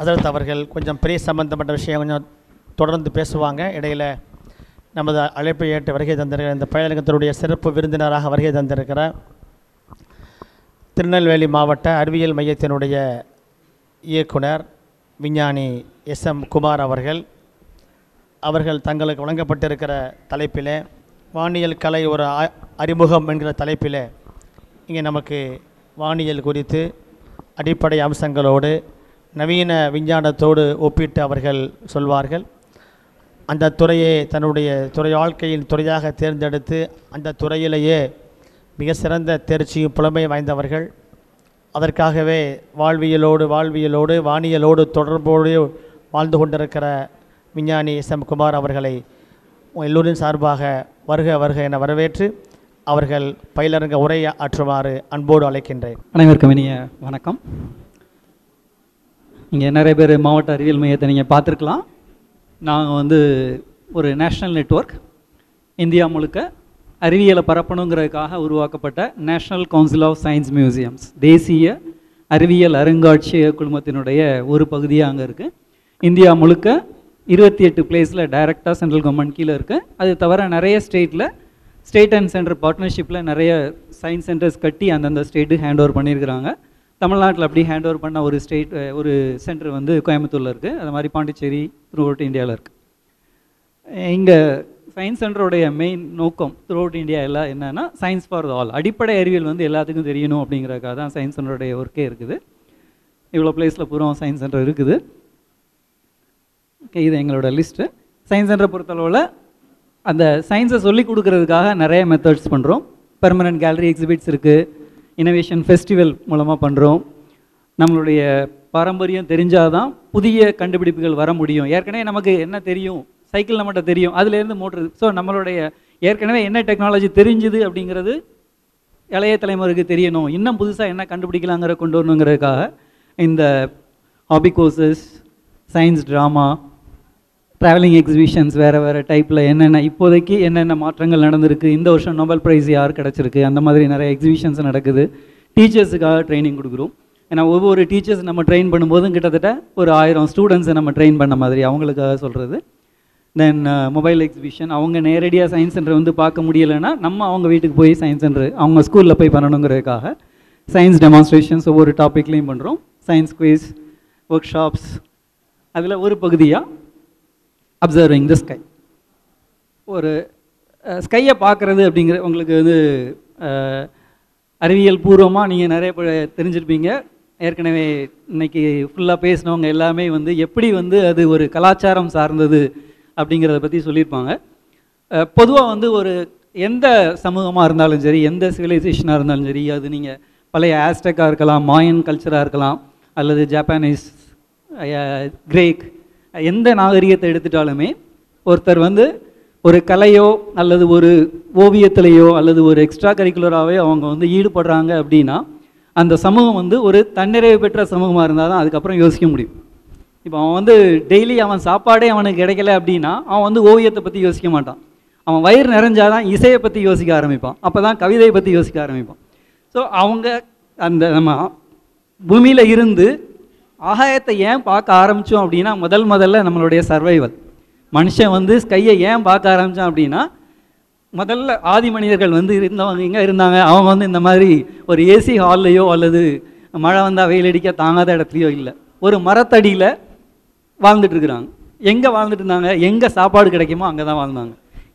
ஹசரத் அவர்கள் கொஞ்சம் பெரிய சம்பந்தப்பட்ட விஷயம் கொஞ்சம் தொடர்ந்து பேசுவாங்க. இடையில் நமது அழைப்பை ஏற்று வருகை தந்திருக்கிற இந்த பயிலகத்தினுடைய சிறப்பு விருந்தினராக வருகை தந்திருக்கிற திருநெல்வேலி மாவட்ட அறிவியல் மையத்தினுடைய இயக்குனர் விஞ்ஞானி எஸ்.எம். குமார் அவர்கள் தங்களுக்கு வழங்கப்பட்டிருக்கிற தலைப்பில் வானியல் கலை ஒரு அறிமுகம் என்கிற தலைப்பில் இங்கே நமக்கு வானியல் குறித்து அடிப்படை அம்சங்களோடு நவீன விஞ்ஞானத்தோடு ஒப்பிட்டு அவர்கள் சொல்வார்கள். அந்த துறையை தன்னுடைய வாழ்க்கையின் துறையாக தேர்ந்தெடுத்து அந்த துறையிலேயே மிக சிறந்த தேர்ச்சியும் புலமை வாய்ந்தவர்கள். அதற்காகவே வாழ்வியலோடு வானியலோடு தொடர்போடு வாழ்ந்து கொண்டிருக்கிற விஞ்ஞானி எஸ்.எம். குமார் அவர்களை எல்லோரின் சார்பாக வருக என வரவேற்று அவர்கள் பயிலரங்க உரையை ஆற்றுமாறு அன்போடு அழைக்கின்றேன். அனைவருக்கும் இனிய வணக்கம். இங்கே நிறைய பேர் மாவட்ட அறிவியல் மையத்தை நீங்கள் பார்த்துருக்கலாம். நாங்கள் ஒரு நேஷ்னல் நெட்வொர்க், இந்தியா முழுக்க அறிவியலை பரப்பணுங்கிறதுக்காக உருவாக்கப்பட்ட national council of science museums, தேசிய அறிவியல் அருங்காட்சியக குழுமத்தினுடைய ஒரு பகுதியாக அங்கே இருக்குது. இந்தியா முழுக்க 28 பிளேஸில் டைரெக்டாக சென்ட்ரல் கவர்மெண்ட் கீழே இருக்குது. அது தவிர நிறைய ஸ்டேட் அண்ட் சென்டர் பார்ட்னர்ஷிப்பில் நிறைய சயின்ஸ் சென்டர்ஸ் கட்டி அந்தந்த ஸ்டேட்டு ஹேண்ட் ஓவர் பண்ணியிருக்கிறாங்க. தமிழ்நாட்டில் அப்படி ஹேண்ட் ஓவர் பண்ண ஒரு சென்டர் கோயம்புத்தூரில் இருக்குது. அது மாதிரி பாண்டிச்சேரி த்ரூ அவுட் இந்தியாவில் இருக்குது. இங்கே சயின்ஸ் சென்டருடைய மெயின் நோக்கம் த்ரூ அவுட் இந்தியா எல்லாம் என்னென்னா சயின்ஸ் ஃபார் ஆல், அடிப்படை அறிவியல் எல்லாத்துக்கும் தெரியணும் அப்படிங்கிறதுக்காக தான் சயின்ஸ் சென்டருடைய ஒர்க்கே இருக்குது. இவ்வளோ பிளேஸில் பூரா சயின்ஸ் சென்டர் இருக்குது. ஓகே, இது எங்களோட லிஸ்ட்டு. சயின்ஸ் சென்டரை பொறுத்தளவில் அந்த சயின்ஸை சொல்லிக் கொடுக்கறதுக்காக நிறைய மெத்தட்ஸ் பண்ணுறோம். பெர்மனன்ட் கேலரி எக்ஸிபிட்ஸ் இருக்குது, இனோவேஷன் ஃபெஸ்டிவல் மூலமாக பண்ணுறோம். நம்மளுடைய பாரம்பரியம் தெரிஞ்சால் தான் புதிய கண்டுபிடிப்புகள் வர முடியும். ஏற்கனவே நமக்கு என்ன தெரியும், சைக்கிள் நம்மகிட்ட தெரியும், அதுலேருந்து மோட்ரு. ஸோ நம்மளுடைய ஏற்கனவே என்ன டெக்னாலஜி தெரிஞ்சுது அப்படிங்கிறது இளைய தலைமுறைக்கு தெரியணும். இன்னும் புதுசாக என்ன கண்டுபிடிக்கலாங்கிற கொண்டு வரணுங்கிறதுக்காக இந்த hobby courses, science drama, travelling exhibitions, வேறு டைப்பில் இப்போதைக்கு என்னென்ன மாற்றங்கள் நடந்திருக்கு, இந்த வருஷம் நோபல் ப்ரைஸ் யார் கிடச்சிருக்கு, அந்த மாதிரி நிறைய எக்ஸிபிஷன்ஸ் நடக்குது. டீச்சர்ஸுக்காக ட்ரைனிங் கொடுக்குறோம். ஏன்னா ஒவ்வொரு டீச்சர்ஸ் நம்ம ட்ரெயின் பண்ணும்போதும் கிட்டத்தட்ட ஒரு 1000 ஸ்டூடெண்ட்ஸை நம்ம ட்ரெயின் பண்ண மாதிரி அவங்களுக்காக சொல்கிறது. தென் மொபைல் எக்ஸிபிஷன், அவங்க நேரடியாக சயின்ஸ் சென்டர் பார்க்க முடியலைன்னா நம்ம அவங்க வீட்டுக்கு போய் சயின்ஸ் சென்டர் அவங்க ஸ்கூலில் போய் பண்ணணுங்கிறதுக்காக சயின்ஸ் டெமான்ஸ்ட்ரேஷன்ஸ் ஒவ்வொரு டாப்பிக்லேயும் பண்ணுறோம். சயின்ஸ் குவிஸ், ஒர்க் ஷாப்ஸ், அதில் ஒரு பகுதியாக அப்சர்விங் த ஸ்கை. ஒரு ஸ்கையை பார்க்குறது அப்படிங்கிற உங்களுக்கு அறிவியல் பூர்வமாக நீங்கள் நிறைய தெரிஞ்சிருப்பீங்க. ஏற்கனவே இன்றைக்கி ஃபுல்லாக பேசினவங்க எல்லாமே எப்படி அது ஒரு கலாச்சாரம் சார்ந்தது அப்படிங்கிறத பற்றி சொல்லியிருப்பாங்க. பொதுவாக ஒரு எந்த சமூகமாக இருந்தாலும் சரி, எந்த சிவிலைசேஷனாக இருந்தாலும் சரி, அது நீங்கள் பழைய ஆஸ்டெக்காக இருக்கலாம், மாயன் கல்ச்சராக இருக்கலாம், அல்லது ஜப்பானீஸ், கிரேக், எந்த நாகரிகத்தை எடுத்துட்டாலுமே ஒருத்தர் ஒரு கலையோ அல்லது ஒரு ஓவியத்திலேயோ அல்லது ஒரு எக்ஸ்ட்ரா கரிக்குலராகவே அவங்க ஈடுபடுறாங்க அப்படின்னா அந்த சமூகம் ஒரு தன்னிறைவு பெற்ற சமூகமாக இருந்தால் தான் அதுக்கப்புறம் யோசிக்க முடியும். இப்போ அவன் டெய்லி அவன் சாப்பாடே அவனுக்கு கிடைக்கல அப்படின்னா அவன் ஓவியத்தை பற்றி யோசிக்க மாட்டான். அவன் வயிறு நிறைஞ்சாதான் இசையை பற்றி யோசிக்க ஆரம்பிப்பான், அப்போ தான் கவிதையை பற்றி யோசிக்க ஆரம்பிப்பான். ஸோ அவங்க அந்த நம்ம பூமியில் இருந்து ஆகாயத்தை ஏன் பார்க்க ஆரம்பித்தோம் அப்படின்னா முதல்ல நம்மளுடைய சர்வைவல். மனுஷன் ஸ்கையை ஏன் பார்க்க ஆரம்பித்தான் அப்படின்னா முதல்ல ஆதி மனிதர்கள் இருந்தவங்க எங்கே இருந்தாங்க, அவங்க இந்த மாதிரி ஒரு ஏசி ஹால்லையோ அல்லது மழை வந்தால் வெயில் அடிக்க தாங்காத இடத்துலையோ இல்லை, ஒரு மரத்தடியில் வாழ்ந்துட்டுருக்குறாங்க. எங்கே வாழ்ந்துட்டு இருந்தாங்க, எங்கே சாப்பாடு கிடைக்குமோ அங்கே தான் வாழ்ந்தாங்க.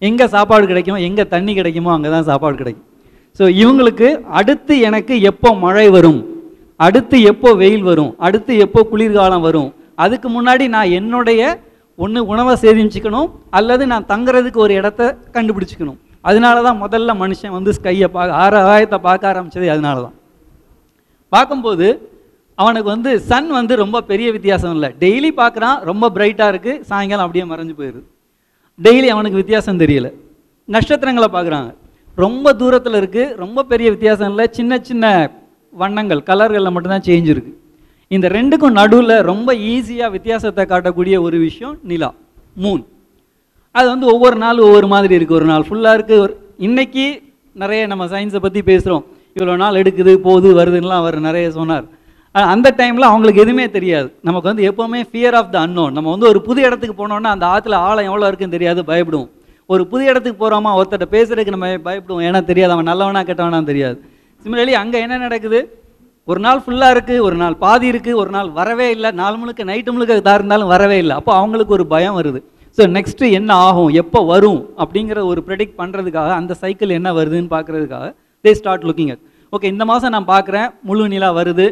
எங்கே சாப்பாடு கிடைக்குமோ, எங்கே தண்ணி கிடைக்குமோ அங்கே தான் சாப்பாடு கிடைக்கும். ஸோ இவங்களுக்கு அடுத்து எனக்கு எப்போ மழை வரும், அடுத்து எப்போ வெயில் வரும், அடுத்து எப்போ குளிர்காலம் வரும், அதுக்கு முன்னாடி நான் என்னுடைய ஒன்று உணவை சேமிச்சுக்கணும் அல்லது நான் தங்குறதுக்கு ஒரு இடத்த கண்டுபிடிச்சிக்கணும். அதனால தான் முதல்ல மனுஷன் ஸ்கையை ஆகாயத்தை பார்க்க ஆரம்பித்தது. அதனால தான் பார்க்கும்போது அவனுக்கு சன் ரொம்ப பெரிய வித்தியாசம் இல்லை. டெய்லி பார்க்குறான், ரொம்ப பிரைட்டாக இருக்குது, சாயங்காலம் அப்படியே மறைஞ்சு போயிடுது. டெய்லி அவனுக்கு வித்தியாசம் தெரியல. நட்சத்திரங்களை பார்க்குறாங்க, ரொம்ப தூரத்தில் இருக்குது, ரொம்ப பெரிய வித்தியாசம் இல்லை, சின்ன சின்ன வண்ணங்கள் கலர்களில் மட்டும்தான் சேஞ்ச் இருக்குது. இந்த ரெண்டுக்கும் நடுவில் ரொம்ப ஈஸியாக வித்தியாசத்தை காட்டக்கூடிய ஒரு விஷயம் நிலா, மூன். அது ஒவ்வொரு நாள் ஒவ்வொரு மாதிரி இருக்குது. ஒரு நாள் ஃபுல்லாக இருக்குது. இன்றைக்கி நிறைய நம்ம சயின்ஸை பற்றி பேசுகிறோம், இவ்வளோ நாள் எடுக்குது போகுது வருதுன்னெலாம் அவர் நிறைய சொன்னார். அந்த டைமில் அவங்களுக்கு எதுவுமே தெரியாது. நமக்கு வந்து எப்போவுமே ஃபியர் ஆஃப் த அன்னோன். நம்ம வந்து ஒரு புது இடத்துக்கு போனோன்னா அந்த ஆற்றுல ஆழம் எவ்வளோ இருக்குன்னு தெரியாது, பயப்படுவோம். ஒரு புது இடத்துக்கு போகிறோமா ஒருத்தட்ட பேசுறதுக்கு நம்ம பயப்படுவோம், ஏன்னா தெரியாது அவன் நல்லவனா கெட்டவனான்னு தெரியாது. சிமிலர்லி அங்கே என்ன நடக்குது, ஒரு நாள் ஃபுல்லாக இருக்குது, ஒரு நாள் பாதி இருக்குது, ஒரு நாள் வரவே இல்லை, நாள் முழுக்க நைட்டு முழுக்க இதாக இருந்தாலும் வரவே இல்லை. அப்போ அவங்களுக்கு ஒரு பயம் வருது. ஸோ நெக்ஸ்ட்டு என்ன ஆகும், எப்போ வரும் அப்படிங்கிற ஒரு ப்ரெடிக்ட் பண்ணுறதுக்காக, அந்த சைக்கிள் என்ன வருதுன்னு பார்க்குறதுக்காக they start looking at, okay இந்த மாதம் நான் பார்க்குறேன் முழு நிலா வருது,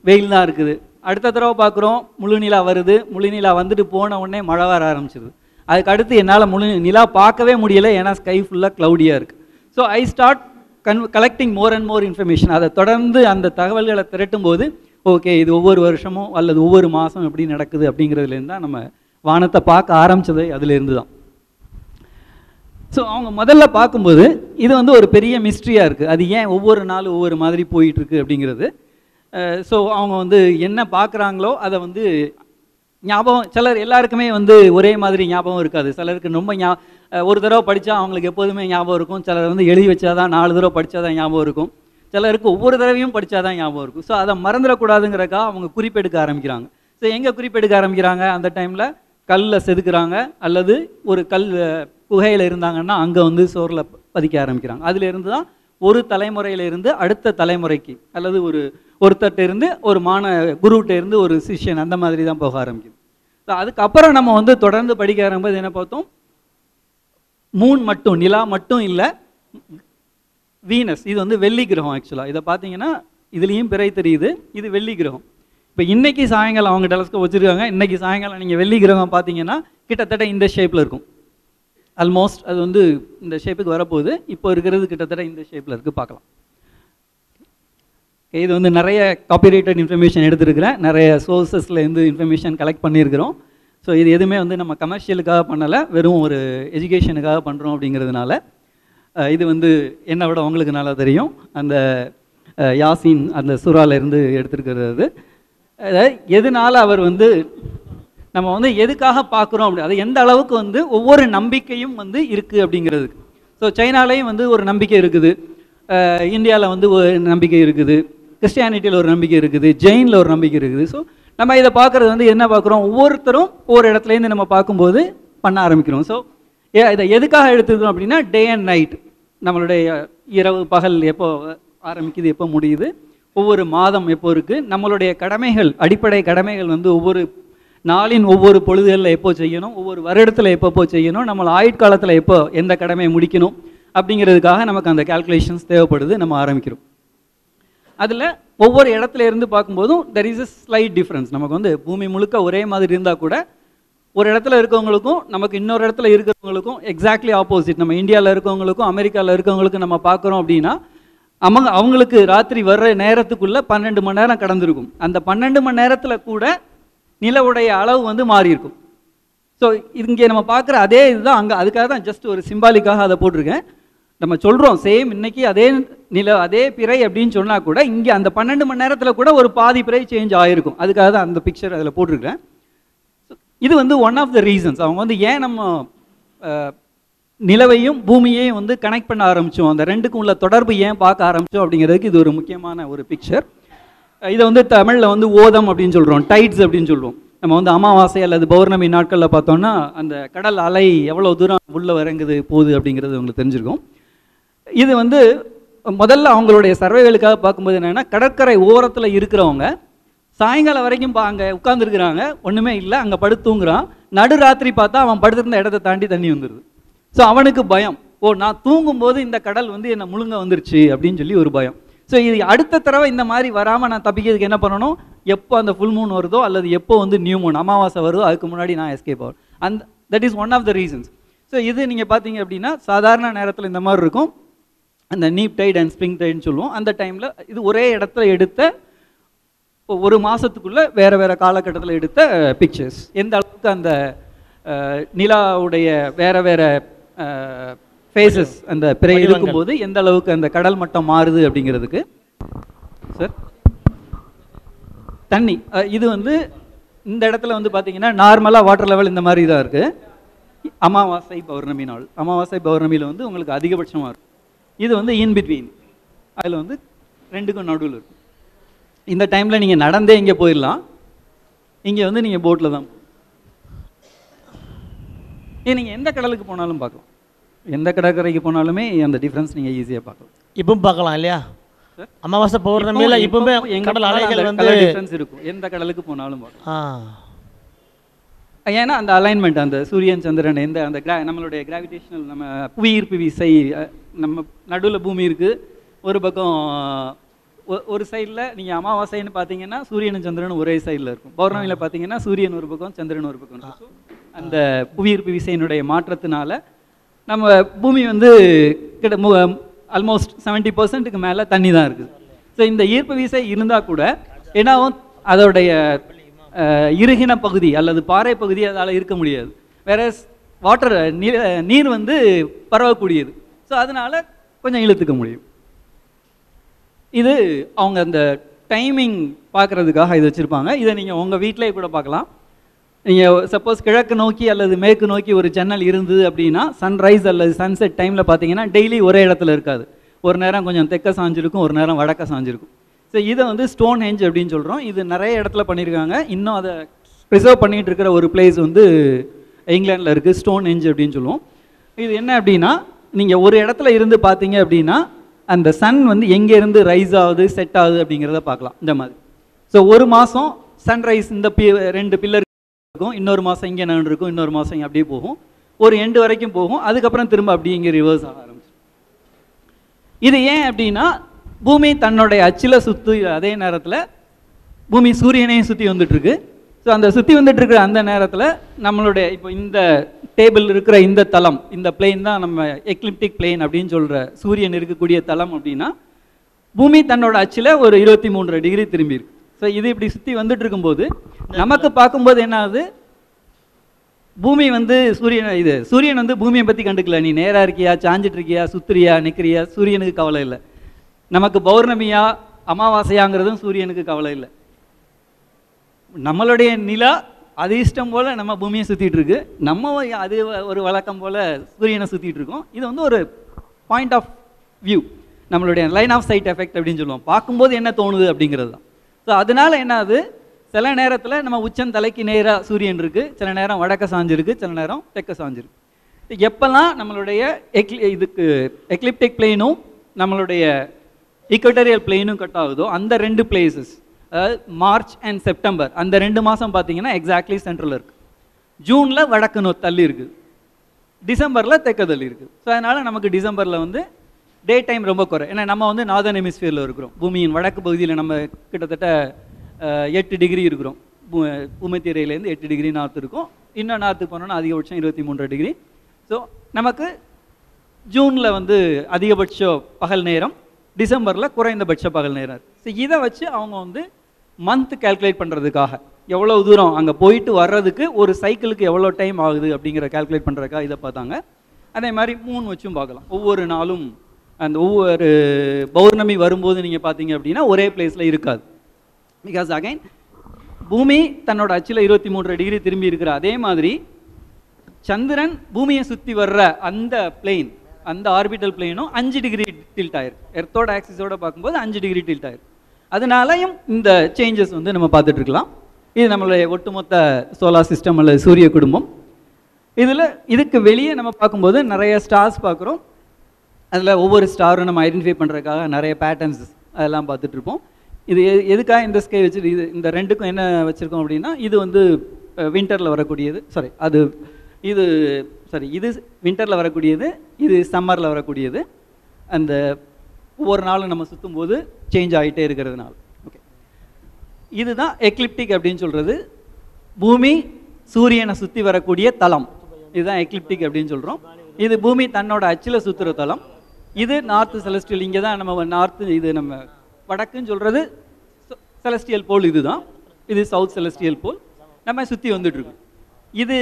வெயில் தான் இருக்குது. அடுத்த தடவை பார்க்குறோம் முழு நிலா வருது, முழு நிலா வந்துட்டு போன உடனே மழை வர ஆரம்பிச்சிருது. அதுக்கு அடுத்து என்னால் முழு நிலா பார்க்கவே முடியலை, ஏன்னா ஸ்கை ஃபுல்லாக க்ளவுடியாக இருக்குது. So I start collecting more and more information. அதை தொடர்ந்து அந்த தகவல்களை திரட்டும் போது ஓகே இது ஒவ்வொரு வருஷமும் அல்லது ஒவ்வொரு மாதம் எப்படி நடக்குது அப்படிங்கிறதுலேருந்து தான் நம்ம வானத்தை பார்க்க ஆரம்பித்தது, அதுலேருந்து தான். ஸோ அவங்க முதல்ல பார்க்கும்போது இது வந்து ஒரு பெரிய மிஸ்ட்ரியாக இருக்குது, அது ஏன் ஒவ்வொரு நாளும் ஒவ்வொரு மாதிரி போயிட்டுருக்கு அப்படிங்கிறது. ஸோ அவங்க வந்து என்ன பார்க்குறாங்களோ அதை வந்து ஞாபகம், சிலர் எல்லாருக்குமே வந்து ஒரே மாதிரி ஞாபகம் இருக்காது. சிலருக்கு ரொம்ப ஒரு தடவை படித்தா அவங்களுக்கு எப்போதுமே ஞாபகம் இருக்கும். சிலர் வந்து எழுதி வச்சா தான் 4 தடவை படித்தா தான் ஞாபகம் இருக்கும். சிலருக்கு ஒவ்வொரு தடவையும் படித்தா தான் ஞாபகம் இருக்கும். ஸோ அதை மறந்துடக்கூடாதுங்கிறக்காக அவங்க குறிப்பெடுக்க ஆரம்பிக்கிறாங்க. ஸோ எங்கே குறிப்பெடுக்க ஆரம்பிக்கிறாங்க, அந்த டைமில் கல்லில் செதுக்குறாங்க, அல்லது ஒரு கல் குகையில் இருந்தாங்கன்னா அங்கே வந்து சோறில் பதிக்க ஆரம்பிக்கிறாங்க. அதிலிருந்து தான் ஒரு தலைமுறையிலிருந்து அடுத்த தலைமுறைக்கு, அல்லது ஒருத்தட்ட இருந்து ஒரு குருகிட்ட இருந்து ஒரு சிஷ்யன், அந்த மாதிரி தான் போக ஆரம்பிக்குது. ஸோ அதுக்கப்புறம் நம்ம வந்து தொடர்ந்து படிக்க ஆரம்பிப்பது என்ன பார்த்தோம், மூன் மட்டும், நிலா மட்டும் இல்லை, வீனஸ், இது வந்து வெள்ளி கிரகம். ஆக்சுவலாக இதை பார்த்தீங்கன்னா இதுலேயும் பிறை தெரியுது, இது வெள்ளி கிரகம். இப்போ இன்றைக்கி சாயங்காலம் அவங்க டெலஸ்கோப் வச்சுருக்காங்க, இன்றைக்கி சாயங்காலம் நீங்கள் வெள்ளி கிரகம் பார்த்தீங்கன்னா கிட்டத்தட்ட இந்த ஷேப்பில் இருக்கும். ஆல்மோஸ்ட் அது வந்து இந்த ஷேப்புக்கு வரப்போகுது. இப்போ இருக்கிறது கிட்டத்தட்ட இந்த ஷேப்பில் இருக்குது, பார்க்கலாம். இது வந்து நிறைய காப்பிரைட்டட் இன்ஃபர்மேஷன் எடுத்துருக்கிறேன், நிறைய சோர்ஸஸில் இருந்து இன்ஃபர்மேஷன் கலெக்ட் பண்ணியிருக்கிறோம். ஸோ இது எதுவுமே வந்து நம்ம கமர்ஷியலுக்காக பண்ணலை, வெறும் ஒரு எஜுகேஷனுக்காக பண்ணுறோம் அப்படிங்கிறதுனால. இது வந்து என்னை விட உங்களுக்கு நல்லா தெரியும், அந்த யாசின் அந்த சூறாலேருந்து எடுத்துருக்கிறது. எதனால் அவர் வந்து நம்ம வந்து எதுக்காக பார்க்குறோம் அப்படி, அது எந்த அளவுக்கு வந்து ஒவ்வொரு நம்பிக்கையும் வந்து இருக்குது அப்படிங்கிறதுக்கு. ஸோ சைனாலேயும் வந்து ஒரு நம்பிக்கை இருக்குது, இந்தியாவில் வந்து ஒரு நம்பிக்கை இருக்குது, கிறிஸ்டியானிட்டியில் ஒரு நம்பிக்கை இருக்குது, ஜெயினில் ஒரு நம்பிக்கை இருக்குது. ஸோ நம்ம இதை பார்க்குறது வந்து என்ன பார்க்குறோம், ஒவ்வொருத்தரும் ஒவ்வொரு இடத்துலேருந்து நம்ம பார்க்கும்போது பண்ண ஆரம்பிக்கிறோம். ஸோ இதை எதுக்காக எடுத்துக்கிறோம் அப்படின்னா, டே அண்ட் நைட், நம்மளுடைய இரவு பகல் எப்போ ஆரம்பிக்குது, எப்போ முடியுது, ஒவ்வொரு மாதம் எப்போ இருக்குது, நம்மளுடைய கடமைகள், அடிப்படை கடமைகள் வந்து ஒவ்வொரு நாளின் ஒவ்வொரு பொழுதுகளில் எப்போ செய்யணும், ஒவ்வொரு வருடத்தில் எப்போ செய்யணும், நம்மளை ஆயுட்காலத்தில் எப்போ எந்த கடமையை முடிக்கணும் அப்படிங்கிறதுக்காக நமக்கு அந்த கால்குலேஷன்ஸ் தேவைப்படுது. நம்ம ஆரம்பிக்கிறோம். அதில் ஒவ்வொரு இடத்துல இருந்து பார்க்கும்போதும் there is a slide difference. நமக்கு வந்து பூமி முழுக்க ஒரே மாதிரி இருந்தால் கூட ஒரு இடத்துல இருக்கவங்களுக்கும் நமக்கு இன்னொரு இடத்துல இருக்கிறவங்களுக்கும் எக்ஸாக்ட்லி ஆப்போசிட். நம்ம இந்தியாவில் இருக்கவங்களுக்கும் அமெரிக்காவில் இருக்கவங்களுக்கும் நம்ம பார்க்குறோம் அப்படின்னா, அவங்களுக்கு ராத்திரி வர்ற நேரத்துக்குள்ளே 12 மணி நேரம் கடந்திருக்கும். அந்த 12 மணி நேரத்தில் கூட நிலவுடைய அளவு வந்து மாறி இருக்கும். ஸோ இங்கே நம்ம பார்க்குற அதே இதுதான் அங்கே, அதுக்காக தான் ஜஸ்ட் ஒரு சிம்பாலிக்காக அதை போட்டிருக்கேன். நம்ம சொல்கிறோம் சேம் இன்னைக்கு அதே அதே பிறை அப்படின்னு சொன்னால் கூட இங்கே அந்த 12 மணி நேரத்தில் கூட ஒரு பாதி பிறை சேஞ்ச் ஆகிருக்கும். அதுக்காக தான் அந்த பிக்சர் அதில் போட்டிருக்கேன். இது வந்து ஒன் ஆஃப் த ரீசன்ஸ். அவங்க வந்து ஏன் நம்ம நிலவையும் பூமியையும் வந்து கனெக்ட் பண்ண ஆரம்பித்தோம், அந்த ரெண்டுக்கும் உள்ள தொடர்பு ஏன் பார்க்க ஆரம்பித்தோம் அப்படிங்கிறதுக்கு இது ஒரு முக்கியமான ஒரு பிக்சர். இதை வந்து தமிழில் வந்து ஓதம் அப்படின்னு சொல்கிறோம், டைட்ஸ் அப்படின்னு சொல்லுவோம். நம்ம வந்து அமாவாசை அல்லது பௌர்ணமி நாட்களில் பார்த்தோம்னா அந்த கடல் அலை எவ்வளோ தூரம் உள்ளே இறங்குது போகுது அப்படிங்கிறது உங்களுக்கு தெரிஞ்சிருக்கும். இது வந்து முதல்ல அவங்களுடைய சர்வேகளுக்காக பார்க்கும்போது என்னென்னா, கடற்கரை ஓரத்தில் இருக்கிறவங்க சாயங்காலம் வரைக்கும் அங்கே உட்காந்துருக்குறாங்க, ஒன்றுமே இல்லை, அங்கே படுத்து தூங்குறான். நடுராத்திரி பார்த்தா அவன் படுத்திருந்த இடத்த தாண்டி தண்ணி வந்துடுது. ஸோ அவனுக்கு பயம், நான் தூங்கும்போது இந்த கடல் வந்து என்னை முழுங்க வந்துருச்சு அப்படின்னு சொல்லி ஒரு பயம். ஸோ இது அடுத்த தடவை இந்த மாதிரி வராமல் நான் தப்பிக்கிறதுக்கு என்ன பண்ணணும், எப்போ அந்த ஃபுல் மூன் வருதோ அல்லது எப்போ வந்து நியூ மூன் அமாவாசை வருதோ அதுக்கு முன்னாடி நான் எஸ்கேப் ஆகும். That is one of the reasons. So இது நீங்கள் பார்த்தீங்க அப்படின்னா சாதாரண நேரத்தில் இந்த மாதிரி இருக்கும், அந்த நீப் டைட் அண்ட் ஸ்ப்ரிங் டைட்னு சொல்லுவோம். அந்த டைமில் இது ஒரே இடத்துல எடுத்த ஒரு மாதத்துக்குள்ளே வேறு வேறு காலகட்டத்தில் எடுத்த பிக்சர்ஸ். எந்த அளவுக்கு அந்த நிலாவுடைய வேறு வேறு ஃபேஸஸ் அந்த பிறை இருக்கும்போது எந்த அளவுக்கு அந்த கடல் மட்டம் மாறுது அப்படிங்கிறதுக்கு. சார் தண்ணி இது வந்து இந்த இடத்துல வந்து பார்த்தீங்கன்னா நார்மலாக வாட்டர் லெவல் இந்த மாதிரி தான் இருக்குது. அமாவாசை பௌர்ணமி நாள், அமாவாசை பௌர்ணமியில் வந்து உங்களுக்கு அதிகபட்சமாக இருக்கும். இது வந்து இன் பிட்வீன், அதில் வந்து ரெண்டுக்கும் நடுவில் இருக்கும். இந்த டைமில் நீங்கள் நடந்தே இங்கே போயிடலாம். இங்கே வந்து நீங்கள் போட்டில் தான். நீங்கள் எந்த கடலுக்கு போனாலும் பார்க்கலாம், எந்த கடற்கரைக்கு போனாலுமே அந்த டிஃப்ரென்ஸ் நீங்கள் ஈஸியாக பார்க்கலாம். இப்பவும் பார்க்கலாம் இல்லையா? அமாவாசை பௌர்ணமியில இப்பவுமே கடல் அலைகள் வந்து டிஃப்ரென்ஸ் இருக்கும், எந்த கடலுக்கு போனாலும் பார்க்கலாம். ஏன்னா அந்த அலைன்மெண்ட், அந்த சூரியன் சந்திரன் எந்த அந்த நம்மளுடைய கிராவிடேஷனல் நம்ம புவியீர்ப்பு விசை, நம்ம நடுவில் பூமி இருக்குது, ஒரு பக்கம் ஒரு சைடில் நீங்கள் அமாவாசைன்னு பார்த்தீங்கன்னா சூரியனும் சந்திரனும் ஒரே சைடில் இருக்கும். பௌர்ணமியில் பார்த்தீங்கன்னா சூரியன் ஒரு பக்கம் சந்திரன் ஒரு பக்கம் இருக்கும். அந்த புவியீர்ப்பு விசையினுடைய மாற்றத்தினால நம்ம பூமி வந்து ஆல்மோஸ்ட் 70% மேலே தண்ணி தான் இருக்குது. ஸோ இந்த ஈர்ப்பு விசை இருந்தால் கூட என்னாவும் அதோடைய இறுகின பகுதி அல்லது பாறை பகுதி அதால் இருக்க முடியாது. வேற வாட்டர் நீர் வந்து பரவக்கூடியது. ஸோ அதனால் கொஞ்சம் இழுத்துக்க முடியும். இது அவங்க அந்த டைமிங் பார்க்குறதுக்காக இது வச்சுருப்பாங்க. இதை நீங்கள் உங்கள் வீட்டிலே கூட பார்க்கலாம். நீங்கள் சப்போஸ் கிழக்கு நோக்கி அல்லது மேற்கு நோக்கி ஒரு ஜன்னல் இருந்தது அப்படின்னா சன்ரைஸ் அல்லது சன்செட் டைமில் பார்த்தீங்கன்னா டெய்லி ஒரே இடத்துல இருக்காது. ஒரு நேரம் கொஞ்சம் தெற்க சாஞ்சிருக்கும், ஒரு நேரம் வடக்க சாஞ்சிருக்கும். ஸோ இதை வந்து ஸ்டோன் ஹெஞ்ச் அப்படின்னு சொல்கிறோம். இது நிறைய இடத்துல பண்ணியிருக்காங்க. இன்னும் அதை ப்ரிசர்வ் பண்ணிகிட்டு இருக்கிற ஒரு பிளேஸ் வந்து இங்கிலாண்டில் இருக்குது, ஸ்டோன் ஹெஞ்ச் அப்படின்னு சொல்லுவோம். இது என்ன அப்படின்னா, நீங்கள் ஒரு இடத்துல இருந்து பார்த்தீங்க அப்படின்னா அந்த சன் வந்து எங்கேருந்து ரைஸ் ஆகுது செட் ஆகுது அப்படிங்கிறத பார்க்கலாம் இந்த மாதிரி. ஸோ ஒரு மாதம் சன்ரைஸ் இந்த 2 பில்லர் இருக்கும், இன்னொரு மாதம் இங்கே நான் இருக்கும், இன்னொரு மாதம் இங்கே அப்படியே போகும், ஒரு எண்டு வரைக்கும் போகும், அதுக்கப்புறம் திரும்ப அப்படியே இங்கே ரிவர்ஸ் ஆக ஆரம்பிச்சு. இது ஏன் அப்படின்னா பூமி தன்னுடைய அச்சில் சுற்றி அதே நேரத்தில் பூமி சூரியனையும் சுற்றி வந்துட்டுருக்கு. ஸோ அந்த சுற்றி வந்துட்டு இருக்கிற அந்த நேரத்தில் நம்மளுடைய இப்போ இந்த டேபிள் இருக்கிற இந்த தளம், இந்த பிளேன் தான் நம்ம எக்லிப்டிக் பிளேன் அப்படின்னு சொல்கிற சூரியன் இருக்கக்கூடிய தளம். அப்படின்னா பூமி தன்னோட அச்சில் ஒரு 23 டிகிரி திரும்பி இருக்கு. ஸோ இது இப்படி சுற்றி வந்துட்டு இருக்கும்போது நமக்கு பார்க்கும்போது என்ன ஆகுது, பூமி வந்து சூரியன் வந்து பூமியை பற்றி கண்டுக்கல. நீ நேராக இருக்கியா, சாஞ்சிட்டு இருக்கியா, சுத்துறியா, நிற்கிறியா, சூரியனுக்கு கவலை இல்லை. நமக்கு பௌர்ணமியா அமாவாசையாங்கிறதும் சூரியனுக்கு கவலை இல்லை. நம்மளுடைய நிலா அது இஷ்டம் போல் நம்ம பூமியை சுற்றிட்டு இருக்கு, நம்ம அது ஒரு வழக்கம் போல் சூரியனை சுற்றிட்டு இருக்கோம். இது வந்து ஒரு பாயிண்ட் ஆஃப் வியூ, நம்மளுடைய லைன் ஆஃப் சைட் எஃபெக்ட் அப்படின்னு சொல்லுவோம். பார்க்கும்போது என்ன தோணுது அப்படிங்கிறது தான். ஸோ அதனால என்ன ஆகுது, சில நேரத்தில் நம்ம உச்சம் தலைக்கு நேராக சூரியன் இருக்குது, சில நேரம் வடக்க சாஞ்சிருக்கு, சில நேரம் தெற்க சாஞ்சிருக்கு. எப்போல்லாம் நம்மளுடைய இதுக்கு எக்லிப்டிக் பிளேனும் நம்மளுடைய ஈக்வட்டோரியல் பிளேனும் கட் ஆகுதோ அந்த 2 பிளேசஸ், அதாவது மார்ச் அண்ட் செப்டம்பர், அந்த 2 மாதம் பார்த்தீங்கன்னா எக்ஸாக்ட்லி சென்ட்ரலில் இருக்குது. ஜூனில் வடக்கு தள்ளி இருக்குது, டிசம்பரில் தெற்க தள்ளி இருக்குது. ஸோ அதனால் நமக்கு டிசம்பரில் வந்து டே டைம் ரொம்ப குறை. ஏன்னா நம்ம வந்து நார்தர்ன் ஹெமிஸ்பியரில் இருக்கிறோம். பூமியின் வடக்கு பகுதியில் நம்ம கிட்டத்தட்ட 8 டிகிரி இருக்கிறோம். பூமத்தியரையிலேருந்து 8 டிகிரி நார்த் இருக்கும். இன்னும் நார்த்துக்கு போனோன்னா அதிகபட்சம் 23 டிகிரி. ஸோ நமக்கு ஜூனில் வந்து அதிகபட்ச பகல் நேரம், டிசம்பரில் குறைந்தபட்ச பகல் நேரம். ஸோ இதை வச்சு அவங்க வந்து மந்த் கால்குலேட் பண்ணுறதுக்காக எவ்வளோ தூரம் அங்கே போயிட்டு வர்றதுக்கு ஒரு சைக்கிளுக்கு எவ்வளோ டைம் ஆகுது அப்படிங்கிற கால்குலேட் பண்ணுறதுக்காக இதை பார்த்தாங்க. அதே மாதிரி மூன் வச்சும் பார்க்கலாம். ஒவ்வொரு நாளும் அந்த ஒவ்வொரு பௌர்ணமி வரும்போது நீங்கள் பார்த்தீங்க அப்படின்னா ஒரே பிளேஸில் இருக்காது. பிகாஸ் அகைன் பூமி தன்னோட அச்சில் 23 டிகிரி திரும்பி இருக்கிற அதே மாதிரி சந்திரன் பூமியை சுற்றி வர்ற அந்த பிளெயின், அந்த ஆர்பிட்டல் பிளேனும் 5 டிகிரி டில்ட் ஆயிருக்கு. எர்த்தோட ஆக்சிஸோட பார்க்கும்போது 5 டிகிரி டில்ட் ஆயிருக்கு. அதனாலையும் இந்த சேஞ்சஸ் வந்து நம்ம பார்த்துட்டு இருக்கலாம். இது நம்மளுடைய ஒட்டுமொத்த சோலார் சிஸ்டம் அல்லது சூரிய குடும்பம். இதுக்கு வெளியே நம்ம பார்க்கும்போது நிறைய ஸ்டார்ஸ் பார்க்குறோம். அதில் ஒவ்வொரு ஸ்டாரும் நம்ம ஐடென்டிஃபை பண்ணுறதுக்காக நிறைய பேட்டர்ன்ஸ் அதெல்லாம் பார்த்துட்ருப்போம். இது எதுக்காக இந்த ஸ்கை வச்சு இந்த 2க்கும் என்ன வச்சுருக்கோம் அப்படின்னா, இது வந்து வின்டரில் வரக்கூடியது, இது வின்டரில் வரக்கூடியது, இது சம்மரில் வரக்கூடியது. அந்த ஒவ்வொரு நாளும் நம்ம சுற்றும் போது சேஞ்ச் ஆகிட்டே இருக்கிறதுனால. ஓகே, இதுதான் எக்லிப்டிக் அப்படின்னு சொல்கிறது. பூமி சூரியனை சுற்றி வரக்கூடிய தளம், இதுதான் எக்லிப்டிக் அப்படின்னு சொல்கிறோம். இது பூமி தன்னோட அச்சில் சுற்றுற தளம். இது நார்த்து செலஸ்டியல், இங்கே தான் நம்ம நார்த்து, இது நம்ம வடக்குன்னு சொல்கிறது செலஸ்டியல் போல், இதுதான் இது சவுத் செலஸ்டியல் போல் நம்ம சுற்றி வந்துட்டுருக்கோம். இது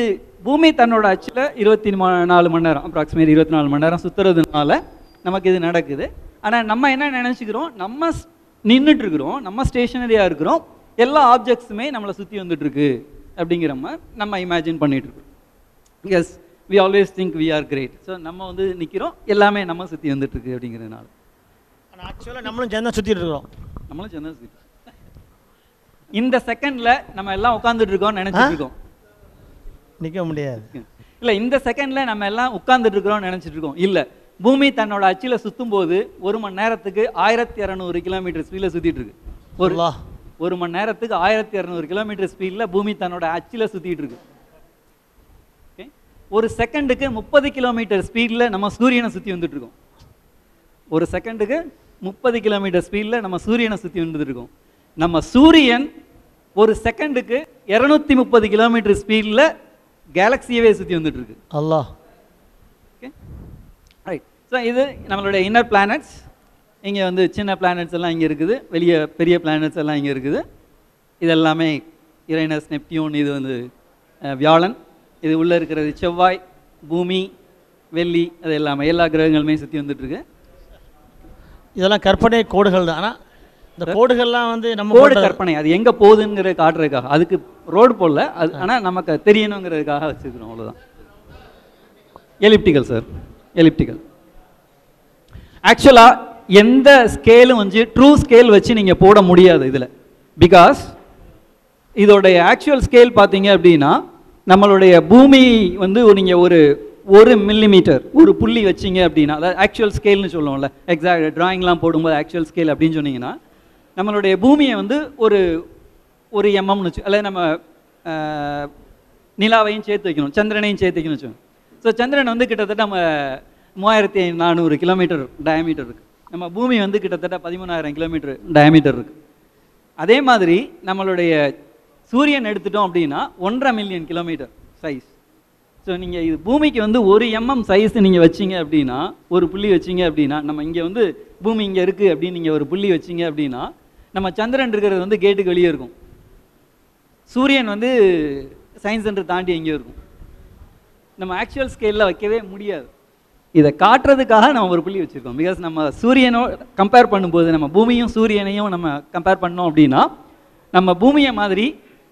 பூமி தன்னோட அச்சில் 24 மணி நேரம், அப்ராக்சிமேட் 24 மணி நேரம் சுற்றுறதுனால நமக்கு இது நடக்குது. ஆனால் நம்ம என்ன நினச்சிக்கிறோம், நம்ம நின்றுட்டுருக்குறோம், நம்ம ஸ்டேஷனரியாக இருக்கிறோம், எல்லா ஆப்ஜெக்ட்ஸுமே நம்மளை சுற்றி வந்துட்டுருக்கு அப்படிங்கிற மாதிரி நம்ம இமேஜின் பண்ணிகிட்ருக்கோம். Yes, we always think we are great. So நம்ம வந்து நிற்கிறோம், எல்லாமே நம்ம சுற்றி வந்துட்டுருக்கு அப்படிங்கிறதுனால. ஆனால் ஆக்சுவலாக நம்மளும் ஜென்ன சுற்றிட்டு இருக்கிறோம். நம்மளும் ஜென்ன சுற்றி இந்த செகண்ட்ல நம்ம எல்லாம் உட்கார்ந்துட்டு இருக்கோம்னு நினைச்சிட்டு இருக்கோம். நிற்க முடியாது. இல்லை, இந்த செகண்ட்ல நம்ம எல்லாம் உட்கார்ந்துட்டு இருக்கிறோம்னு நினைச்சிட்டு இருக்கோம். இல்லை, பூமி தன்னோட அச்சில் சுற்றும் போது 1 மணி நேரத்துக்கு 1200 கிலோமீட்டர் ஸ்பீடில் சுற்றிட்டு இருக்கு. ஒரு மணி நேரத்துக்கு 1200 கிலோமீட்டர் ஸ்பீடில் பூமி தன்னோட அச்சில் சுற்றிட்டு இருக்கு. ஒரு செகண்டுக்கு 30 கிலோமீட்டர் ஸ்பீடில் நம்ம சூரியனை சுற்றி வந்துட்டு இருக்கோம். ஒரு செகண்டுக்கு 30 கிலோமீட்டர் ஸ்பீடில் நம்ம சூரியனை சுற்றி வந்துட்டு இருக்கோம். நம்ம சூரியன் ஒரு செகண்டுக்கு 230 கிலோமீட்டர் ஸ்பீடில் கேலக்சியவே சுற்றி வந்துட்டு இருக்கு. அல்லாஹ். Okay, right. ஸோ இது நம்மளுடைய இன்னர் பிளானட்ஸ். இங்கே வந்து சின்ன பிளானட்ஸ் எல்லாம் இங்கே இருக்குது, வெளியே பெரிய பிளானட்ஸ் எல்லாம் இங்கே இருக்குது. இது எல்லாமே யுரேனஸ், நெப்டியூன், இது வந்து வியாழன், இது உள்ளே இருக்கிறது செவ்வாய், பூமி, வெள்ளி, அது எல்லாமே எல்லா கிரகங்களுமே சுற்றி வந்துட்டுருக்கு. இதெல்லாம் கற்பனை கோடுகள் தான். ஆனால் இந்த கோடுகள்லாம் வந்து நம்ம கோடு கற்பனை, அது எங்கே போகுதுங்கிற காட்டுறதுக்காக, அதுக்கு ரோடு போடல, அது ஆனால் நமக்கு தெரியணுங்கிறதுக்காக வச்சுக்கிறோம், அவ்வளோதான். Elliptical sir, elliptical. ஆக்சுவலாக எந்த ஸ்கேலும் வந்து ட்ரூ ஸ்கேல் வச்சு நீங்கள் போட முடியாது இதில். பிகாஸ் இதோடைய ஆக்சுவல் ஸ்கேல் பார்த்தீங்க அப்படின்னா, நம்மளுடைய பூமி வந்து நீங்கள் ஒரு மில்லிமீட்டர் ஒரு புள்ளி வச்சிங்க அப்படின்னா, அதாவது ஆக்சுவல் ஸ்கேல்னு சொல்லுவோம்ல, எக்ஸாக்ட் ட்ராயிங்லாம் போடும்போது ஆக்சுவல் ஸ்கேல் அப்படின்னு சொன்னீங்கன்னா, நம்மளுடைய பூமியை வந்து ஒரு எம்எம்னு வச்சு, அல்லது நம்ம நிலாவையும் சேர்த்து வைக்கணும், சந்திரனையும் சேர்த்து வைக்கணும்னு வச்சுக்கோங்க. ஸோ சந்திரன் வந்து கிட்டத்தட்ட நம்ம 3400 கிலோமீட்டர் டயமீட்டர் இருக்குது. நம்ம பூமி வந்து கிட்டத்தட்ட 13000 கிலோமீட்டர் டயமீட்டர் இருக்குது. அதே மாதிரி நம்மளுடைய சூரியன் எடுத்துட்டோம் அப்படின்னா 1.5 மில்லியன் கிலோமீட்டர் சைஸ். ஸோ நீங்கள் இது பூமிக்கு வந்து 1 mm சைஸ் நீங்கள் வச்சிங்க அப்படின்னா, ஒரு புள்ளி வச்சிங்க அப்படின்னா, நம்ம இங்கே வந்து பூமி இங்கே இருக்குது அப்படின்னு நீங்கள் ஒரு புள்ளி வச்சிங்க அப்படின்னா, நம்ம சந்திரன் இருக்கிறது வந்து கேட்டுக்கு வெளியே இருக்கும், சூரியன் வந்து சயின்ஸ் சென்டர் தாண்டி எங்கேயோ இருக்கும். நம்ம ஆக்சுவல் ஸ்கேலில் வைக்கவே முடியாது. இதை காட்டுறதுக்காக நம்ம ஒரு புள்ளி வச்சுருக்கோம். பிகாஸ் நம்ம சூரியனோ கம்பேர் பண்ணும்போது, நம்ம பூமியும் சூரியனையும் நம்ம கம்பேர் பண்ணோம் அப்படின்னா, நம்ம பூமியை மாதிரி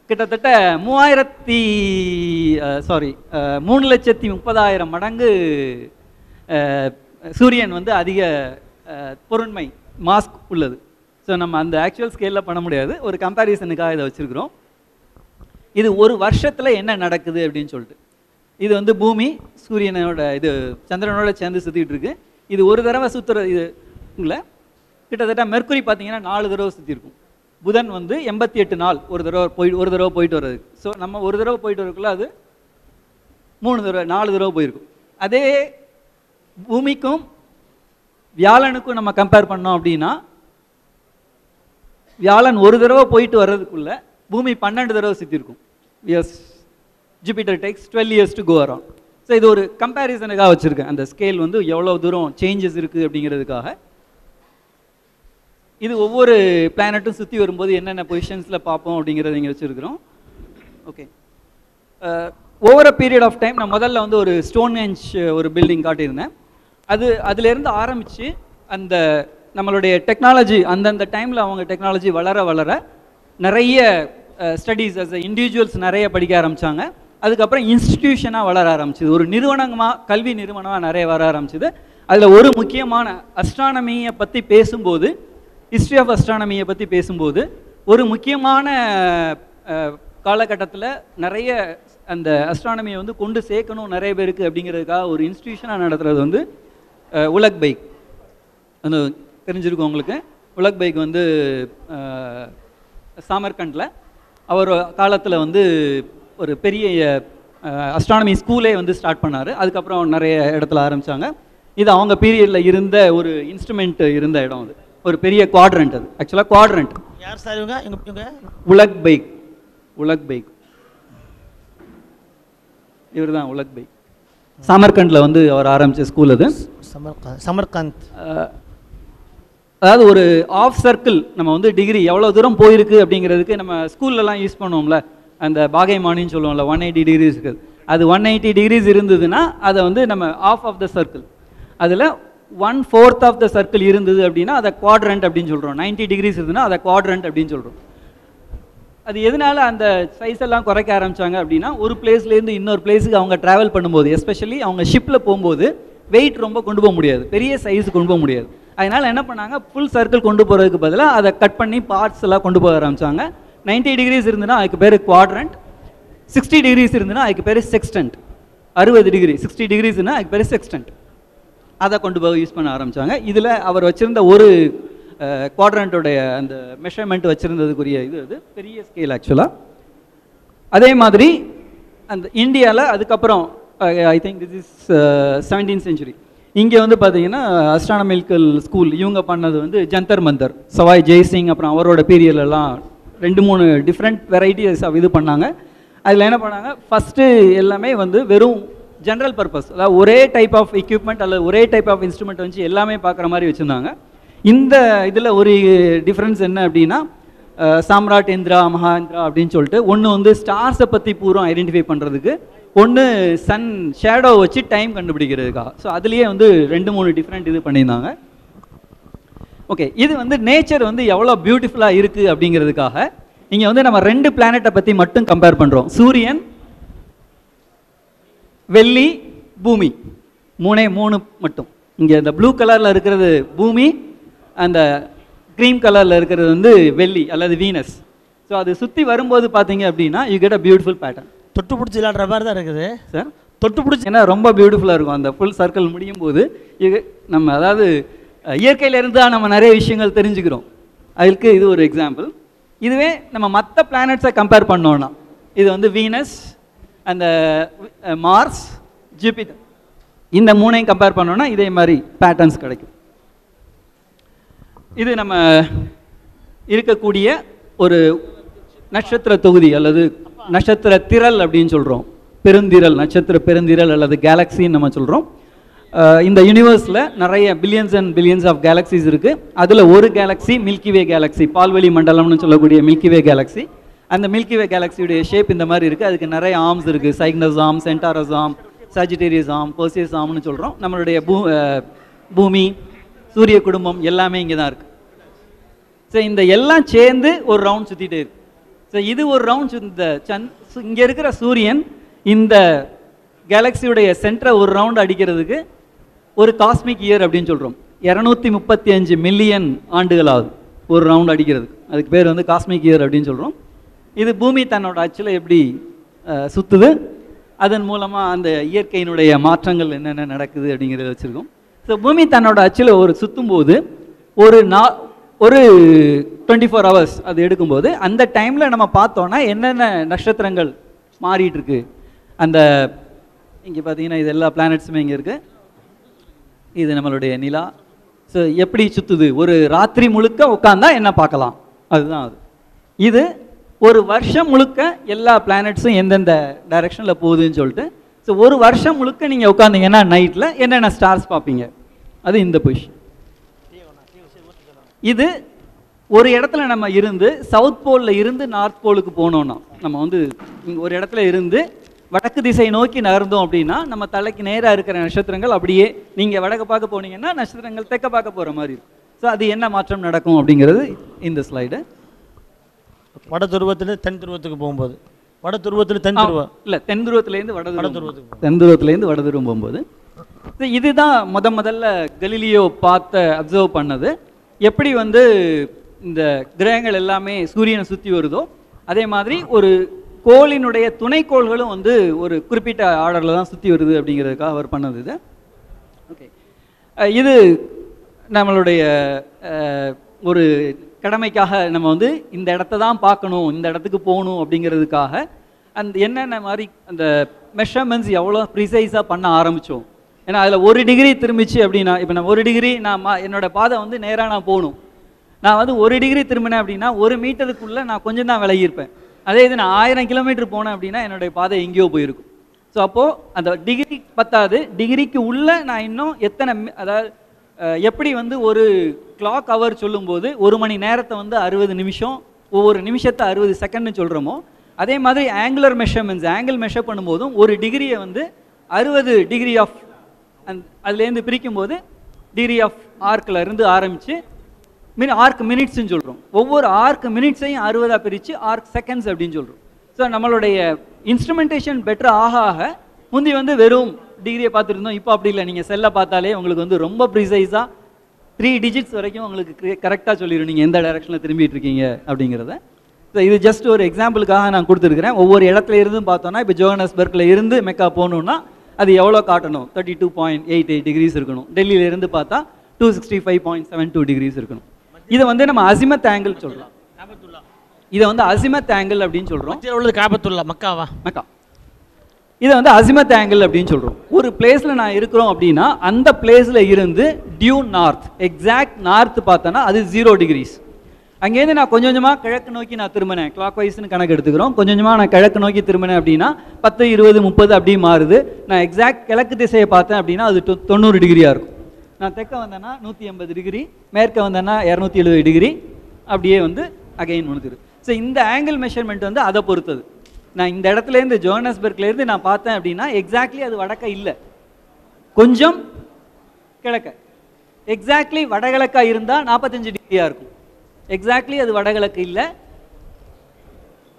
கிட்டத்தட்ட 3,30,000 மடங்கு சூரியன் வந்து அதிக பொருண்மை மாஸ்க் உள்ளது. ஸோ நம்ம அந்த ஆக்சுவல் ஸ்கேலில் பண்ண முடியாது, ஒரு கம்பேரிசனுக்காக இதை வச்சுருக்கிறோம். இது ஒரு வருஷத்தில் என்ன நடக்குது அப்படின்னு சொல்லிட்டு, இது வந்து பூமி சூரியனோட இது சந்திரனோட சேர்ந்து சுற்றிட்டு இருக்கு. இது ஒரு தடவை சுற்றுற இது இல்லை, கிட்டத்தட்ட மெர்க்குரி பார்த்தீங்கன்னா 4 தடவை சுற்றி இருக்கும். புதன் வந்து 88 நாள் ஒரு தடவை போயிட்டு வர்றது. ஸோ நம்ம ஒரு தடவை போயிட்டு வரக்குள்ள அது 4 தடவை போயிருக்கும். அதே பூமிக்கும் வியாழனுக்கும் நம்ம கம்பேர் பண்ணோம் அப்படின்னா, வியாழன் ஒரு தடவை போயிட்டு வர்றதுக்குள்ள பூமி 12 தடவை சுற்றிருக்கும். Yes, Jupiter takes 12 years to go around. So இது ஒரு கம்பேரிசனுக்காக வச்சுருக்கேன், அந்த ஸ்கேல் வந்து எவ்வளோ தூரம் சேஞ்சஸ் இருக்குது அப்படிங்கிறதுக்காக. இது ஒவ்வொரு பிளானட்டும் சுற்றி வரும்போது என்னென்ன பொசிஷன்ஸில் பார்ப்போம் அப்படிங்கிறத இங்கே வச்சுருக்கிறோம். Okay, over a period of time நான் முதல்ல வந்து ஒரு ஸ்டோன்ஹெஞ்ச் ஒரு பில்டிங் காட்டியிருந்தேன். அதுலேருந்து ஆரம்பித்து அந்த நம்மளுடைய டெக்னாலஜி அந்தந்த டைமில் அவங்க டெக்னாலஜி வளர வளர நிறைய ஸ்டடீஸ் அஸ் இண்டிவிஜுவல்ஸ் நிறைய படிக்க ஆரம்பித்தாங்க. அதுக்கப்புறம் இன்ஸ்டிடியூஷனாக வளர ஆரம்பிச்சிது, ஒரு நிறுவனமாக கல்வி நிறுவனமாக நிறைய வர ஆரம்பிச்சிது. அதில் ஒரு முக்கியமான அஸ்ட்ரானமியை பற்றி பேசும்போது, ஹிஸ்ட்ரி ஆஃப் அஸ்ட்ரானமியை பற்றி பேசும்போது, ஒரு முக்கியமான காலகட்டத்தில் நிறைய அந்த அஸ்ட்ரானமியை வந்து கொண்டு சேர்க்கணும் நிறைய பேருக்கு அப்படிங்கிறதுக்காக ஒரு இன்ஸ்டிடியூஷனாக நடத்துகிறது வந்து உலக் பைக். அந்த தெரிஞ்சிருக்கும் உங்களுக்கு. உலக் பைக் வந்து சாமர்கண்டில் அவர் காலத்தில் வந்து ஒரு பெரிய அஸ்ட்ரானமி ஸ்கூலே வந்து ஸ்டார்ட் பண்ணார். அதுக்கப்புறம் நிறைய இடத்துல ஆரம்பித்தாங்க. இது அவங்க பீரியடில் இருந்த ஒரு இன்ஸ்ட்ருமெண்ட் இருந்த இடம். அது ஒரு பெரிய குவாட்ரண்ட். அது ஆக்சுவலாக குவாட்ரண்ட். யார் சார் இவங்க? உலக் பைக். உலக் பைக் இவர் தான் உலக் பைக். சாமர்கண்டில் வந்து அவர் ஆரம்பித்த ஸ்கூல் அது. சமர்கந்த். அதாவது ஒரு ஆஃப் சர்க்கிள் நம்ம வந்து டிகிரி எவ்வளோ தூரம் போயிருக்கு அப்படிங்கிறதுக்கு நம்ம ஸ்கூல்லலாம் யூஸ் பண்ணுவோம்ல, அந்த பாகைமானின்னு சொல்லுவோம்ல, 180 degrees இருக்குது. அது 180 degrees இருந்ததுன்னா அதை வந்து நம்ம ஆஃப் ஆஃப் த சர்க்கிள், அதில் 1/4 ஆஃப் த சர்க்கிள் இருந்தது அப்படின்னா அதை குவாட்ரண்ட் அப்படின்னு சொல்கிறோம். 90 degrees இருந்ததுன்னா அதை குவாட்ரண்ட் அப்படின்னு சொல்கிறோம். அது எதனால அந்த சைஸ் எல்லாம் குறைக்க ஆரம்பித்தாங்க அப்படின்னா, ஒரு பிளேஸ்லேருந்து இன்னொரு பிளேஸுக்கு அவங்க ட்ராவல் பண்ணும்போது, எஸ்பெஷலி அவங்க ஷிப்பில் போகும்போது வெயிட் ரொம்ப கொண்டு போக முடியாது, பெரிய சைஸ் கொண்டு போக முடியாது. அதனால் என்ன பண்ணாங்க, ஃபுல் சர்க்கிள் கொண்டு போகிறதுக்கு பதிலாக அதை கட் பண்ணி பார்ட்ஸ் எல்லாம் கொண்டு போக ஆரம்பித்தாங்க. 90 டிகிரிஸ் இருந்துன்னா அதுக்கு பேர் குவாட்ரண்ட், 60 டிகிரிஸ் இருந்துன்னா அதுக்கு பேர் செக்ஸ்டன்ட். 60 டிகிரி 60 டிகிரிஸ்னா அதுக்கு பேர் செக்ஸ்டன்ட். அதை கொண்டு போய் யூஸ் பண்ண ஆரம்பித்தாங்க. இதில் அவர் வச்சுருந்த ஒரு குவாட்ரண்ட்டோடைய அந்த மெஷர்மெண்ட் வச்சுருந்ததுக்குரிய இது அது பெரிய ஸ்கேல் ஆக்சுவலாக. அதே மாதிரி அந்த இந்தியாவில் அதுக்கப்புறம் I think this is 17th century இங்கே வந்து பார்த்தீங்கன்னா அஸ்ட்ரானமிக்கல் ஸ்கூல் இவங்க பண்ணது வந்து ஜந்தர் மந்தர், சவாய் ஜெய்சிங் அப்புறம் அவரோட பீரியட்லலாம் 2-3 டிஃப்ரெண்ட் வெரைட்டிஸ் ஆஃப் இது பண்ணாங்க. அதில் என்ன பண்ணாங்க, ஃபஸ்ட்டு எல்லாமே வந்து வெறும் ஜென்ரல் பர்பஸ், அதாவது ஒரே டைப் ஆஃப் எக்யூப்மெண்ட் அல்லது ஒரே டைப் ஆஃப் இன்ஸ்ட்ருமெண்ட் வச்சு எல்லாமே பார்க்குற மாதிரி வச்சுருந்தாங்க. இந்த இதில் ஒரு டிஃப்ரென்ஸ் என்ன அப்படின்னா, சாம்ராட் இந்திரா மகாந்திரா அப்படின்னு சொல்லிட்டு ஒன்று வந்து ஸ்டார்ஸை பற்றி பூரா ஐடென்டிஃபை பண்ணுறதுக்கு, ஒன்று சன் ஷேடோ வச்சு டைம் கண்டுபிடிக்கிறதுக்காக. ஸோ அதுலேயே வந்து 2-3 டிஃப்ரெண்ட் இது பண்ணியிருந்தாங்க. ஓகே, இது வந்து நேச்சர் வந்து எவ்வளோ பியூட்டிஃபுல்லாக இருக்குது அப்படிங்கிறதுக்காக இங்கே வந்து நம்ம 2 பிளானட்டை பற்றி மட்டும் கம்பேர் பண்ணுறோம். சூரியன், வெள்ளி, பூமி, 3 மட்டும். இங்கே இந்த ப்ளூ கலரில் இருக்கிறது பூமி, அந்த க்ரீம் கலரில் இருக்கிறது வந்து வெள்ளி அல்லது வீனஸ். ஸோ அது சுற்றி வரும்போது பார்த்தீங்க அப்படின்னா you get a beautiful pattern. தொட்டு பிடிச்சி விளாடுற மாதிரி தான் இருக்குது சார். தொட்டு பிடிச்சி ஏன்னா ரொம்ப பியூட்டிஃபுல்லாக இருக்கும் அந்த ஃபுல் சர்க்கிள் முடியும் போது. இது நம்ம அதாவது இயற்கையிலேருந்து தான் நம்ம நிறைய விஷயங்கள் தெரிஞ்சுக்கிறோம். அதுக்கு இது ஒரு எக்ஸாம்பிள். இதுவே நம்ம மற்ற பிளானட்ஸை கம்பேர் பண்ணோன்னா இது வந்து வீனஸ், அந்த மார்ஸ், ஜூபிட்டர், இந்த 3ஐயும் கம்பேர் பண்ணோன்னா இதே மாதிரி பேட்டர்ன்ஸ் கிடைக்கும். இது நம்ம இருக்கக்கூடிய ஒரு நட்சத்திர தொகுதி அல்லது நட்சத்திர திரள் அப்படின்னு சொல்கிறோம். பெருந்திரள், நட்சத்திர பெருந்திரள் அல்லது கேலக்சின்னு நம்ம சொல்கிறோம். இந்த யூனிவர்ஸில் நிறைய billions and billions of galaxies இருக்குது. அதில் ஒரு கேலக்சி மில்கிவே கேலக்சி, பால்வெளி மண்டலம்னு சொல்லக்கூடிய மில்கிவே கேலக்சி. அந்த மில்கிவே கேலக்சியுடைய ஷேப் இந்த மாதிரி இருக்குது. அதுக்கு நிறைய ஆர்ம்ஸ் இருக்குது. Cygnus arm, Centaurus arm, Sagittarius arm, பர்சியஸ் ஆர்ம்னு சொல்கிறோம். நம்மளுடைய பூமி, சூரிய குடும்பம் எல்லாமே இங்கே தான் இருக்குது. ஸோ இந்த எல்லாம் சேர்ந்து ஒரு ரவுண்ட் சுற்றிட்டே இருக்கு. ஸோ இது ஒரு ரவுண்ட் இந்த இங்கே இருக்கிற சூரியன் இந்த கேலக்சியுடைய சென்டரை ஒரு ரவுண்ட் அடிக்கிறதுக்கு ஒரு காஸ்மிக் இயர் அப்படின்னு சொல்கிறோம். 235 மில்லியன் ஆண்டுகள் ஆகுது ஒரு ரவுண்ட் அடிக்கிறதுக்கு. அதுக்கு பேர் வந்து காஸ்மிக் இயர் அப்படின்னு சொல்கிறோம். இது பூமி தன்னோட அச்சில் எப்படி சுற்றுது, அதன் மூலமாக அந்த இயற்கையினுடைய மாற்றங்கள் என்னென்ன நடக்குது அப்படிங்கிறத வச்சுருக்கோம். ஸோ பூமி தன்னோட அச்சில் ஒரு சுற்றும்போது ஒரு 24 hours அது எடுக்கும்போது அந்த டைமில் நம்ம பார்த்தோன்னா என்னென்ன நட்சத்திரங்கள் மாறிட்டு இருக்கு. அந்த இங்கே பார்த்தீங்கன்னா இது எல்லா பிளானட்ஸுமே இங்கே இருக்குது. இது நம்மளுடைய நிலா. ஸோ எப்படி சுற்றுது, ஒரு ராத்திரி முழுக்க உட்காந்தா என்ன பார்க்கலாம், அதுதான் அது. இது ஒரு வருஷம் முழுக்க எல்லா பிளானட்ஸும் எந்தெந்த டைரக்ஷனில் போகுதுன்னு சொல்லிட்டு. ஸோ ஒரு வருஷம் முழுக்க நீங்கள் உட்காந்திங்கன்னா நைட்டில் என்னென்ன ஸ்டார்ஸ் பார்ப்பீங்க, அது இந்த பொசிஷன். இது ஒரு இடத்துல நம்ம இருந்து சவுத் போலில் இருந்து நார்த் போலுக்கு போனோம்னா, நம்ம வந்து இங்கே ஒரு இடத்துல இருந்து வடக்கு திசை நோக்கி நகர்ந்தோம் அப்படின்னா நம்ம தலைக்கு நேராக இருக்கிற நட்சத்திரங்கள் அப்படியே நீங்கள் வடக்கு பார்க்க போனீங்கன்னா நட்சத்திரங்கள் தெற்க பார்க்க போகிற மாதிரி இருக்கும். ஸோ அது என்ன மாற்றம் நடக்கும் அப்படிங்கிறது இந்த ஸ்லைடு. வட துருவத்திலேருந்து தென் துருவத்துக்கு போகும்போது, வட துருவத்தில் தென் துருவம் இல்லை, தென் துருவத்திலேருந்து வட துருவத்துக்கு, தென் துருவத்திலேருந்து வட துருவம் போகும்போது. இதுதான் முதல்ல கலீலியோ அப்சர்வ் பண்ணது. எப்படி வந்து இந்த கிரகங்கள் எல்லாமே சூரியனை சுற்றி வருதோ அதே மாதிரி ஒரு கோளினுடைய துணைக்கோள்களும் வந்து ஒரு குறிப்பிட்ட ஆர்டரில் தான் சுற்றி வருது அப்படிங்கிறதுக்காக அவர் பண்ணது இது. ஓகே, இது நம்மளுடைய ஒரு கடமைக்காக நம்ம வந்து இந்த இடத்த தான் பார்க்கணும், இந்த இடத்துக்கு போகணும் அப்படிங்கிறதுக்காக அந்த என்னென்ன மாதிரி அந்த மெஷர்மெண்ட்ஸ் எவ்வளோ ப்ரிசைஸாக பண்ண ஆரம்பித்தோம். ஏன்னா அதில் 1 டிகிரி திரும்பிச்சு அப்படின்னா, இப்போ நான் 1 டிகிரி என்னோடய பாதை வந்து நேராக நான் போகணும். நான் வந்து 1 டிகிரி திரும்பினேன் அப்படின்னா 1 மீட்டருக்குள்ளே நான் கொஞ்சம் தான் விலகியிருப்பேன். அதே இது நான் 1000 கிலோமீட்டர் போனேன் அப்படின்னா என்னுடைய பாதை எங்கேயோ போயிருக்கும். ஸோ அப்போது அந்த டிகிரி பத்தாது, டிகிரிக்கு உள்ளே நான் இன்னும் எத்தனை, அதாவது எப்படி வந்து ஒரு கிளாக் ஹவர் சொல்லும்போது 1 மணி நேரத்தை வந்து 60 நிமிஷம், ஒவ்வொரு நிமிஷத்தை 60 செகண்ட்னு சொல்கிறோமோ, அதே மாதிரி ஆங்குலர் மெஷர்மெண்ட்ஸ், ஆங்கிள் மெஷர் பண்ணும்போதும் ஒரு டிகிரியை வந்து 60 டிகிரி ஆஃப் அதுலேருந்து பிரிக்கும்போது டிகிரி ஆஃப் ஆர்க்கில் இருந்து ஆரம்பித்து ஆர்க் மினிட்ஸ்ன்னு சொல்கிறோம். ஒவ்வொரு ஆர்க் மினிட்ஸையும் 60ஆக பிரித்து ஆர்க் செகண்ட்ஸ் அப்படின்னு சொல்கிறோம். ஸோ நம்மளுடைய இன்ஸ்ட்ருமெண்டேஷன் பெட்டர் ஆக ஆக முந்தி வந்து வெறும் டிகிரியை பார்த்துருந்தோம், இப்போ அப்படி இல்லை. நீங்கள் செல்லை பார்த்தாலே உங்களுக்கு வந்து ரொம்ப ப்ரிசைஸாக 3 டிஜிட்ஸ் வரைக்கும் உங்களுக்கு கரெக்டாக சொல்லிடும் நீங்கள் எந்த டைரக்ஷனில் திரும்பிட்டு இருக்கீங்க அப்படிங்கிறத. ஸோ இது ஜஸ்ட் ஒரு எக்ஸாம்பிளுக்காக நான் கொடுத்துருக்கிறேன். ஒவ்வொரு இடத்துல இருந்தும் பார்த்தோன்னா இப்போ ஜோஹன்னஸ்பர்க்கில் இருந்து மெக்கா போகணுன்னா அது எவ்வளோ காட்டணும், 32.88 டிகிரிஸ் இருக்கணும். டெல்லியில இருந்து பார்த்தா 265.72 டிகிரிஸ் இருக்கணும். இதை வந்து நம்ம அசிமத் ஆங்கிள் சொல்லலாம். இதை வந்து அசிமத் ஆங்கிள் அப்படின்னு சொல்கிறோம். காபத்துல்லா மக்காவா? மக்கா. இதை வந்து அசிமத் ஆங்கிள் அப்படின்னு சொல்கிறோம். ஒரு பிளேஸில் நான் இருக்கிறோம் அப்படின்னா அந்த பிளேஸில் இருந்து டியூ நார்த், எக்ஸாக்ட் நார்த் பார்த்தோன்னா அது 0 டிகிரிஸ். அங்கேருந்து நான் கொஞ்சம் கொஞ்சமாக கிழக்கு நோக்கி நான் திரும்பினேன், கிளாக் வைஸ்னு கணக்கு எடுத்துக்கிறோம். கொஞ்சம் கொஞ்சமாக நான் கிழக்கு நோக்கி திரும்பினேன் அப்படின்னா 10, 20, 30 அப்படி மாறுது. நான் எக்ஸாக்ட் கிழக்கு திசையை பார்த்தேன் அப்படின்னா அது 90 டிகிரியாக இருக்கும். நான் தெற்க வந்தேன்னா 180 டிகிரி, மேற்க வந்தேன்னா 270 டிகிரி, அப்படியே வந்து அகைன் முடிஞ்சிரு. ஸோ இந்த ஆங்கிள் மெஷர்மெண்ட் வந்து அதை பொறுத்தது. நான் இந்த இடத்துலேருந்து ஜோஹன்னஸ்பர்க்லேருந்து நான் பார்த்தேன் அப்படின்னா எக்ஸாக்ட்லி அது வடக்க இல்லை, கொஞ்சம் கிழக்க. எக்ஸாக்ட்லி வடகிழக்கா இருந்தால் 45 டிகிரியாக இருக்கும். எக்ஸாக்ட்லி அது வடகிழக்கு இல்லை,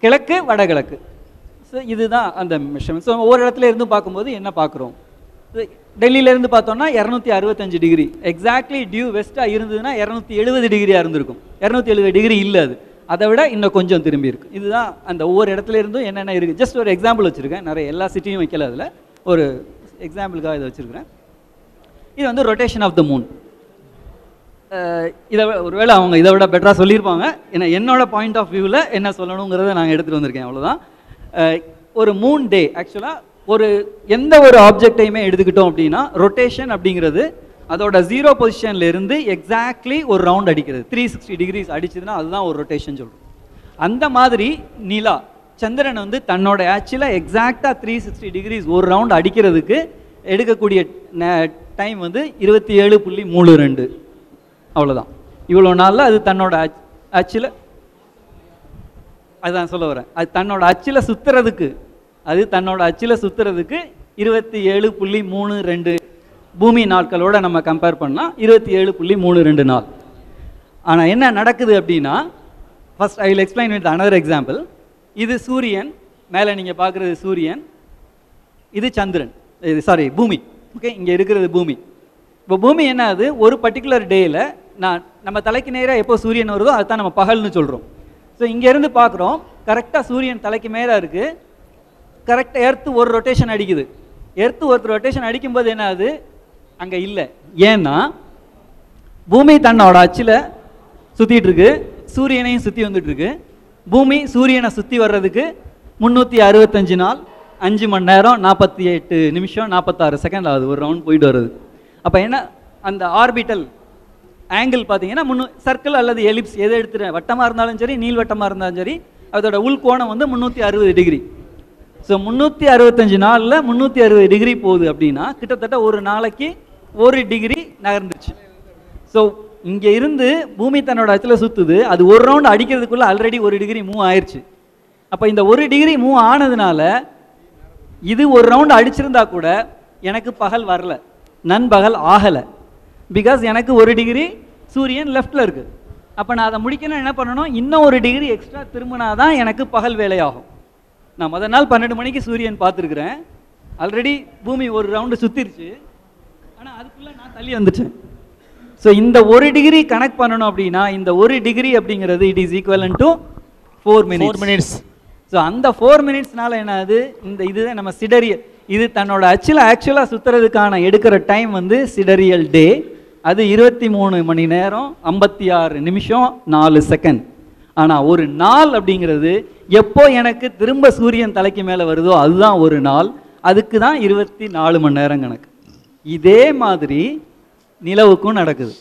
கிழக்கு வடகிழக்கு. ஸோ இதுதான் அந்த மெஷர்மெண்ட். ஸோ ஒவ்வொரு இடத்துல இருந்து பார்க்கும்போது என்ன பார்க்குறோம். டெல்லியிலேருந்து பார்த்தோம்னா 265 டிகிரி, எக்ஸாக்ட்லி டியூ வெஸ்ட்டாக இருந்ததுன்னா 270 டிகிரியாக இருந்திருக்கும். 270 டிகிரி இல்லை, அது அதை விட இன்னும் கொஞ்சம் திரும்பி இருக்கு. இதுதான் அந்த ஒவ்வொரு இடத்துல இருந்தும் என்னென்ன இருக்குது. ஜஸ்ட் ஒரு எக்ஸாம்பிள் வச்சுருக்கேன், நிறைய எல்லா சிட்டியும் வைக்கல, அதில் ஒரு எக்ஸாம்பிளுக்காக இதை வச்சுருக்கிறேன். இது வந்து ரொட்டேஷன் ஆஃப் த மூன். இதை ஒருவேளை அவங்க இதை விட பெட்டராக சொல்லியிருப்பாங்க. ஏன்னா என்னோட பாயிண்ட் ஆஃப் வியூவில் என்ன சொல்லணுங்கிறத நான் எடுத்துகிட்டு வந்திருக்கேன், அவ்வளோதான். ஒரு மூன் டே ஆக்சுவலாக ஒரு எந்த ஒரு ஆப்ஜெக்டையுமே எடுத்துக்கிட்டோம் அப்படின்னா ரொட்டேஷன் அப்படிங்கிறது அதோட 0 பொசிஷன்ல இருந்து எக்ஸாக்ட்லி ஒரு ரவுண்ட் அடிக்கிறது. 360 டிகிரிஸ் அடிச்சதுன்னா அதுதான் ஒரு ரொட்டேஷன் சொல்கிறோம். அந்த மாதிரி நிலா, சந்திரன் வந்து தன்னோட ஆக்சுவலாக எக்ஸாக்டாக 360 டிகிரிஸ் ஒரு ரவுண்ட் அடிக்கிறதுக்கு எடுக்கக்கூடிய டைம் வந்து 27.32. அவ்வளோதான். இவ்வளோ நாளில் அது தன்னோட அச்சில், அதுதான் சொல்ல வரேன், அது தன்னோட அச்சில் சுற்றுறதுக்கு, அது தன்னோட அச்சில் சுற்றுறதுக்கு 27.32 பூமி நாட்களோட நம்ம கம்பேர் பண்ணால் 27.32 நாள். ஆனால் என்ன நடக்குது அப்படின்னா, first I will explain with another example. இது சூரியன், மேலே நீங்கள் பார்க்குறது சூரியன், இது சந்திரன், இது சாரி பூமி. ஓகே, இங்கே இருக்கிறது பூமி. இப்போ பூமி என்ன ஆகுது, ஒரு பர்டிகுலர் டேயில் நம்ம தலைக்கு நேராக எப்போ சூரியன் வருதோ அதுதான் நம்ம பகல்னு சொல்கிறோம். ஸோ இங்கேருந்து பார்க்குறோம், கரெக்டாக சூரியன் தலைக்கு மேலே இருக்குது, கரெக்டாக எர்த்து ஒரு ரொட்டேஷன் அடிக்குது. எர்த்து ஒரு ரொட்டேஷன் அடிக்கும்போது என்ன ஆகுது, அங்கே இல்லை. ஏன்னா பூமி தன்னோட அச்சில் சுற்றிட்டு இருக்கு, சூரியனையும் சுற்றி வந்துட்டு இருக்கு. பூமி சூரியனை சுற்றி வர்றதுக்கு 365 நாள் 5 மணி நேரம் 48 நிமிஷம் 46 செகண்ட் ஆகுது ஒரு ரவுண்ட் போயிட்டு வருது. அப்போ என்ன, அந்த ஆர்பிட்டல் ஆங்கிள் பார்த்தீங்கன்னா சர்க்கிள் அல்லது எலிப்ஸ் எதை எடுத்துகிற வட்டமாக இருந்தாலும் சரி, நீள்வட்டமாக இருந்தாலும் சரி, அதோட உள்கோணம் வந்து 360 டிகிரி. ஸோ 365 நாளில் 360 டிகிரி போகுது அப்படின்னா கிட்டத்தட்ட ஒரு நாளைக்கு 1 டிகிரி நகர்ந்துச்சு. ஸோ இங்கே இருந்து பூமி தன்னோட அச்சில் சுற்றுது, அது ஒரு ரவுண்ட் அடிக்கிறதுக்குள்ளே ஆல்ரெடி 1 டிகிரி மூவ் ஆயிடுச்சு. அப்போ இந்த 1 டிகிரி மூவ் ஆனதுனால இது ஒரு ரவுண்ட் அடிச்சிருந்தா கூட எனக்கு பகல் வரல, நண்பகல் ஆகலை. பிகாஸ் எனக்கு 1 டிகிரி சூரியன் லெஃப்டில் இருக்குது. அப்போ நான் அதை முடிக்கணும் என்ன பண்ணணும், இன்னும் 1 டிகிரி எக்ஸ்ட்ரா திரும்பினா தான் எனக்கு பகல் வேலையாகும். நான் முதல் நாள் 12 மணிக்கு சூரியன் பார்த்துருக்குறேன், ஆல்ரெடி பூமி ஒரு ரவுண்டு சுற்றிருச்சு, ஆனால் அதுக்குள்ளே நான் தள்ளி வந்துட்டேன். ஸோ இந்த 1 டிகிரி கனெக்ட் பண்ணணும் அப்படின்னா இந்த 1 டிகிரி அப்படிங்கிறது it is equivalent to 4 minutes. So அந்த 4 மினிட்ஸ்னால என்ன ஆகுது, இந்த இதுதான் நம்ம சிடரியல், இது தன்னோட அச்சில் ஆக்சுவலாக சுற்றுறதுக்கான எடுக்கிற டைம் வந்து சிடரியல் டே. அது 23 மணி நேரம் 56 நிமிஷம் 4 செகண்ட். ஆனால் ஒரு நாள் அப்படிங்கிறது எப்போ எனக்கு திரும்ப சூரியன் தலைக்கு மேலே வருதோ அதுதான் ஒரு நாள், அதுக்கு தான் 24 மணி நேரம் கணக்கு. இதே மாதிரி நிலவுக்கும் நடக்குது.